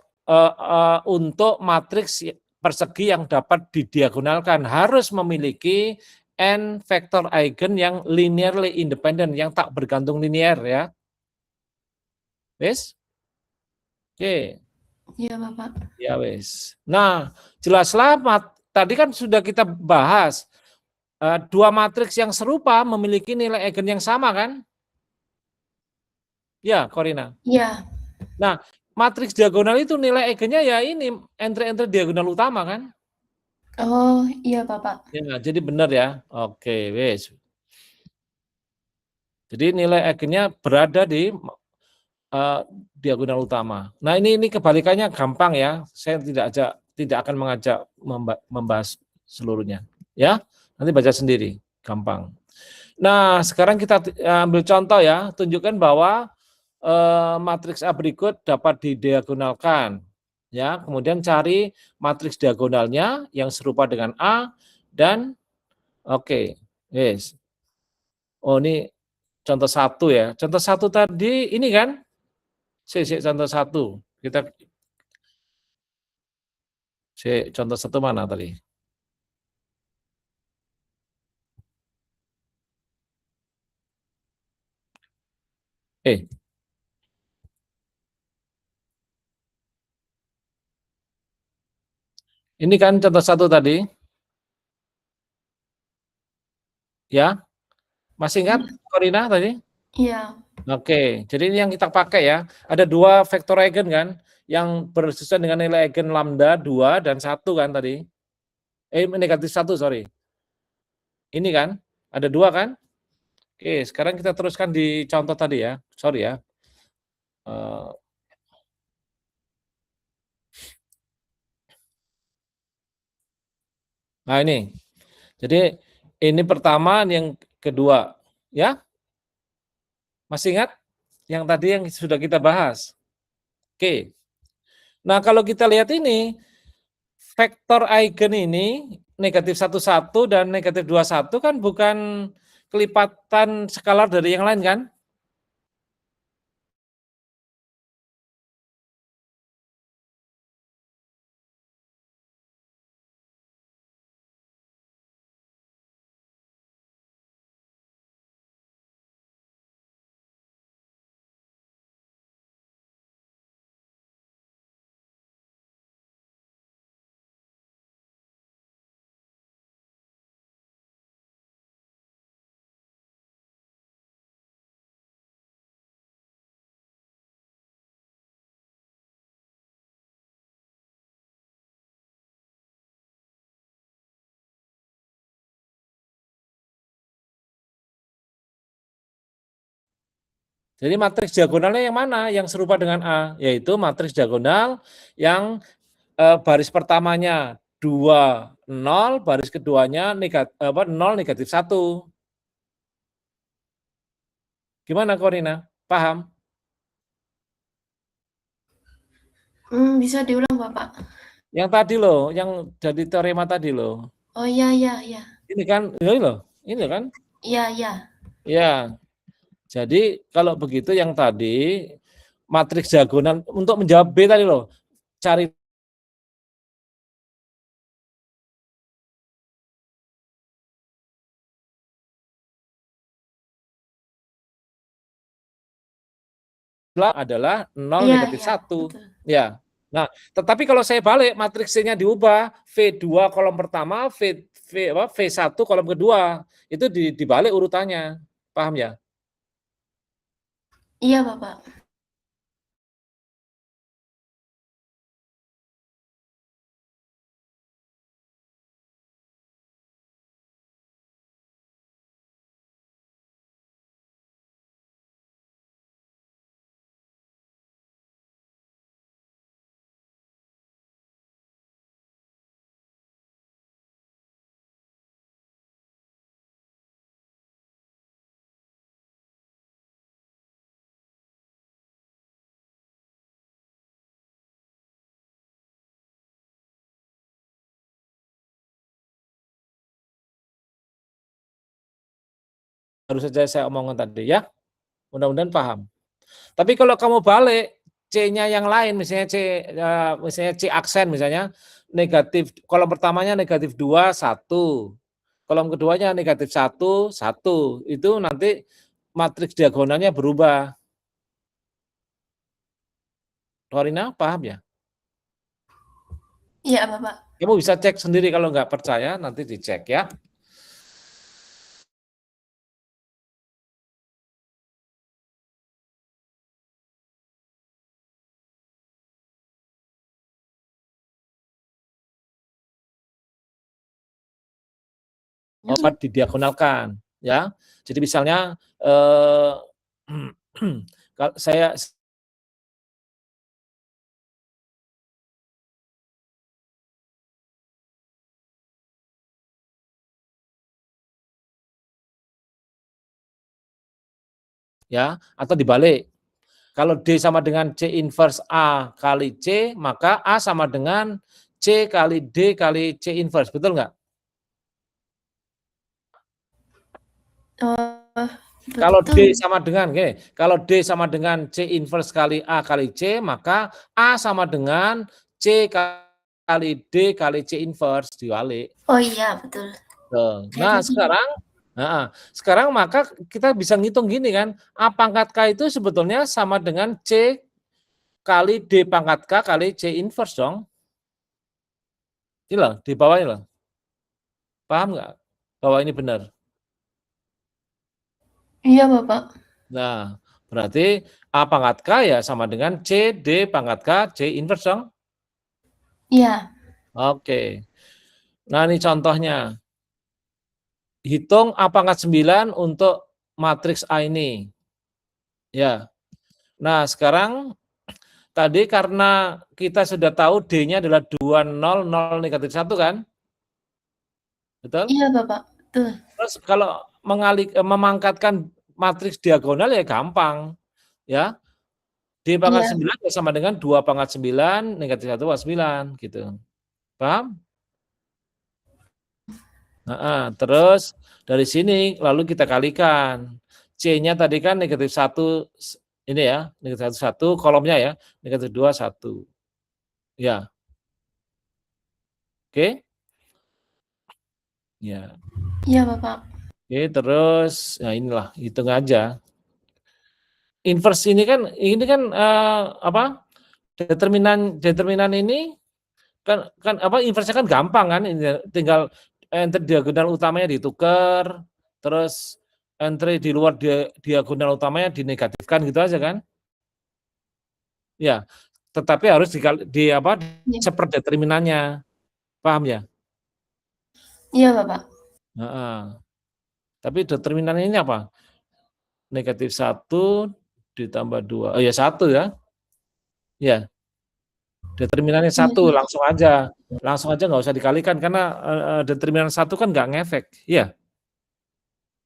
untuk matriks persegi yang dapat didiagonalkan harus memiliki n vektor eigen yang linearly independent, yang tak bergantung linear ya. Wes? Oke. Iya, Bapak. Ya wes. Nah, jelaslah tadi kan sudah kita bahas dua matriks yang serupa memiliki nilai eigen yang sama kan? Ya, Corina. Iya. Nah, matriks diagonal itu nilai eigennya ya ini entry-entry diagonal utama kan? Oh, iya, Bapak. Ya, jadi benar ya. Oke, wes. Jadi nilai eigennya berada di diagonal utama. Nah, ini kebalikannya gampang ya. Saya tidak akan mengajak membahas seluruhnya. Ya, nanti baca sendiri, gampang. Nah, sekarang kita ambil contoh ya, tunjukkan bahwa matriks A berikut dapat didiagonalkan. Ya, kemudian cari matriks diagonalnya yang serupa dengan A dan oke, yes. Oh, ini contoh 1 ya. Contoh 1 tadi ini kan? Contoh 1. Kita contoh 1 mana tadi? Ini kan contoh 1 tadi. Ya. Masih ingat Corina tadi? Iya. Oke, jadi ini yang kita pakai ya. Ada 2 vektor eigen kan, yang bersesuaian dengan nilai eigen lambda 2 dan 1 kan tadi. Negatif 1, sorry. Ini kan, ada 2 kan? Oke, sekarang kita teruskan di contoh tadi ya. Sorry ya. Nah ini, jadi ini pertama, yang kedua. Ya? Masih ingat? Yang tadi yang sudah kita bahas. Oke. Nah, kalau kita lihat ini, vektor eigen ini negatif 11 dan negatif 21 kan bukan kelipatan skalar dari yang lain kan? Jadi matriks diagonalnya yang mana? Yang serupa dengan A, yaitu matriks diagonal yang baris pertamanya 2, 0, baris keduanya 0, negatif 1. Gimana Corina? Paham? Bisa diulang, Bapak? Yang tadi loh, yang dari teorema tadi loh. Oh, iya. Ini kan, ini kan? Iya. Ya, jadi kalau begitu yang tadi matriks diagonal untuk menjawab B tadi loh, cari adalah 0, negatif 1. Betul. Ya. Nah, tetapi kalau saya balik, matriksnya diubah, V2 kolom pertama, V1 kolom kedua, itu dibalik urutannya. Paham ya? Iya, Bapak. Baru saja saya omongkan tadi ya. Mudah-mudahan paham. Tapi kalau kamu balik C-nya yang lain, misalnya C aksen misalnya negatif, kolom pertamanya negatif 2, 1. kolom keduanya negatif 1, 1. Itu nanti matriks diagonalnya berubah. Torina paham ya? Iya, Bapak. Kamu bisa cek sendiri kalau nggak percaya, nanti dicek ya. Didiagonalkan ya. Jadi misalnya kalau saya ya, atau dibalik. Kalau D sama dengan C inverse A kali C, maka A sama dengan C kali D kali C inverse, betul nggak? Oh, Kalau D betul. sama dengan, kalau D sama dengan C inverse kali A kali C, maka A sama dengan C kali D kali C inverse, dibalik. Oh iya, betul. Nah, sekarang maka kita bisa ngitung gini kan, A pangkat K itu sebetulnya sama dengan C kali D pangkat K kali C inverse dong. Ini loh, di bawah ini loh. Paham nggak bahwa ini benar? Iya, Bapak. Nah, berarti A pangkat K ya sama dengan C D pangkat K C inverse dong. Iya. Oke. Nah, ini contohnya. Hitung A pangkat 9 untuk matriks A ini. Ya. Nah, sekarang tadi karena kita sudah tahu D-nya adalah 2, 0, 0, negatif 1 kan? Betul? Iya, Bapak. Betul. Terus kalau memangkatkan matriks diagonal ya gampang. Ya. D pangkat 9 ya sama dengan 2 pangkat 9, negatif 1 pangkat 9 gitu. Paham? Nah, terus dari sini lalu kita kalikan. C-nya tadi kan negatif 1 ini ya, negatif 1 kolomnya ya, negatif 2 1. Ya. Oke? Ya. Iya, Bapak. Oke, terus nah inilah hitung aja. Inverse ini kan apa? Determinan ini kan apa inverse-nya kan gampang kan, tinggal entry diagonal utamanya ditukar, terus entry di luar diagonal utamanya dinegatifkan gitu aja kan? Ya, tetapi harus seper determinannya. Paham ya? Iya, Bapak. Tapi determinannya ini apa? Negatif 1 ditambah 2. Oh ya 1 ya. Ya. Determinannya 1 langsung aja. Langsung aja nggak usah dikalikan karena determinan 1 kan nggak ngefek. Iya.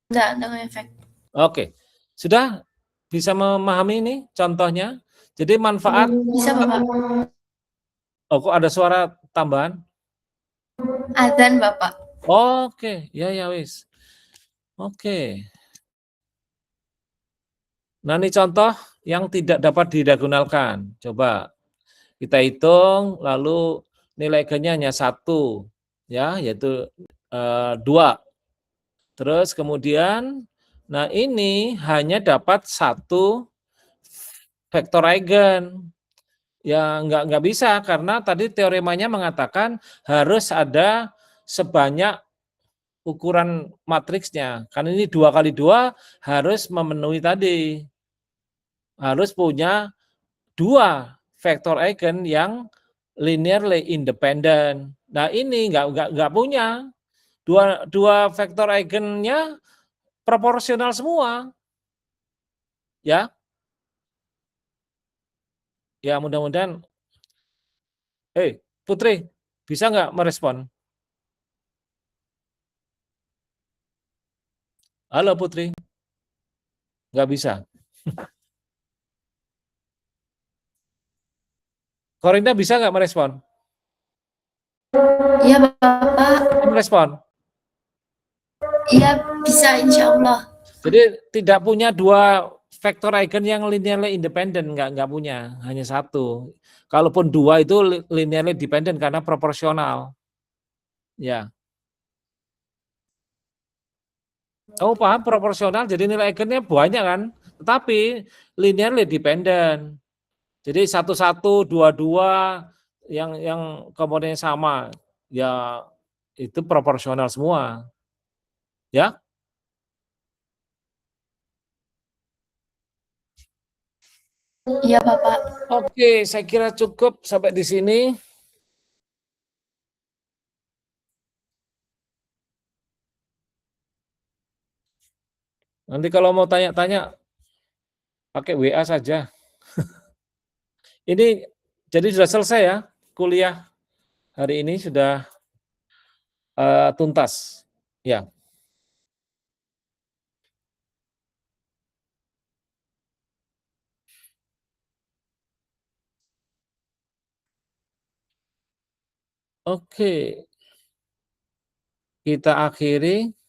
Enggak ngefek. Oke. Sudah bisa memahami ini contohnya? Jadi manfaat. Bisa, Bapak. Oh, kok ada suara tambahan? Azan, Bapak. Oke, ya wis. Oke. Nah, ini contoh yang tidak dapat didiagonalkan. Coba kita hitung, lalu nilai G-nya hanya 1, ya, yaitu 2. Terus kemudian, nah ini hanya dapat 1 vektor eigen. Ya nggak bisa karena tadi teoremanya mengatakan harus ada sebanyak ukuran matriksnya. Kan ini 2 kali 2 harus memenuhi tadi. Harus punya 2 vektor eigen yang linearly independent. Nah ini nggak punya. Dua vektor eigennya proporsional semua. Ya. Ya mudah-mudahan. Putri, bisa nggak merespon? Halo Putri. Nggak bisa. Korinda bisa nggak merespon? Iya, Bapak. Merespon. Iya, bisa insya Allah. Jadi tidak punya 2 vektor eigen yang linearly independent, nggak punya, hanya 1. Kalaupun 2 itu linearly dependent karena proporsional. Ya. Oh, paham proporsional, jadi nilai eigennya banyak kan, tetapi linearly dependent. Jadi 1, 1, 2, 2 yang komponennya sama, ya itu proporsional semua. Ya. Iya, Bapak. Oke, saya kira cukup sampai di sini. Nanti kalau mau tanya-tanya pakai WA saja. Ini jadi sudah selesai ya kuliah hari ini sudah tuntas. Ya. Oke. Kita akhiri.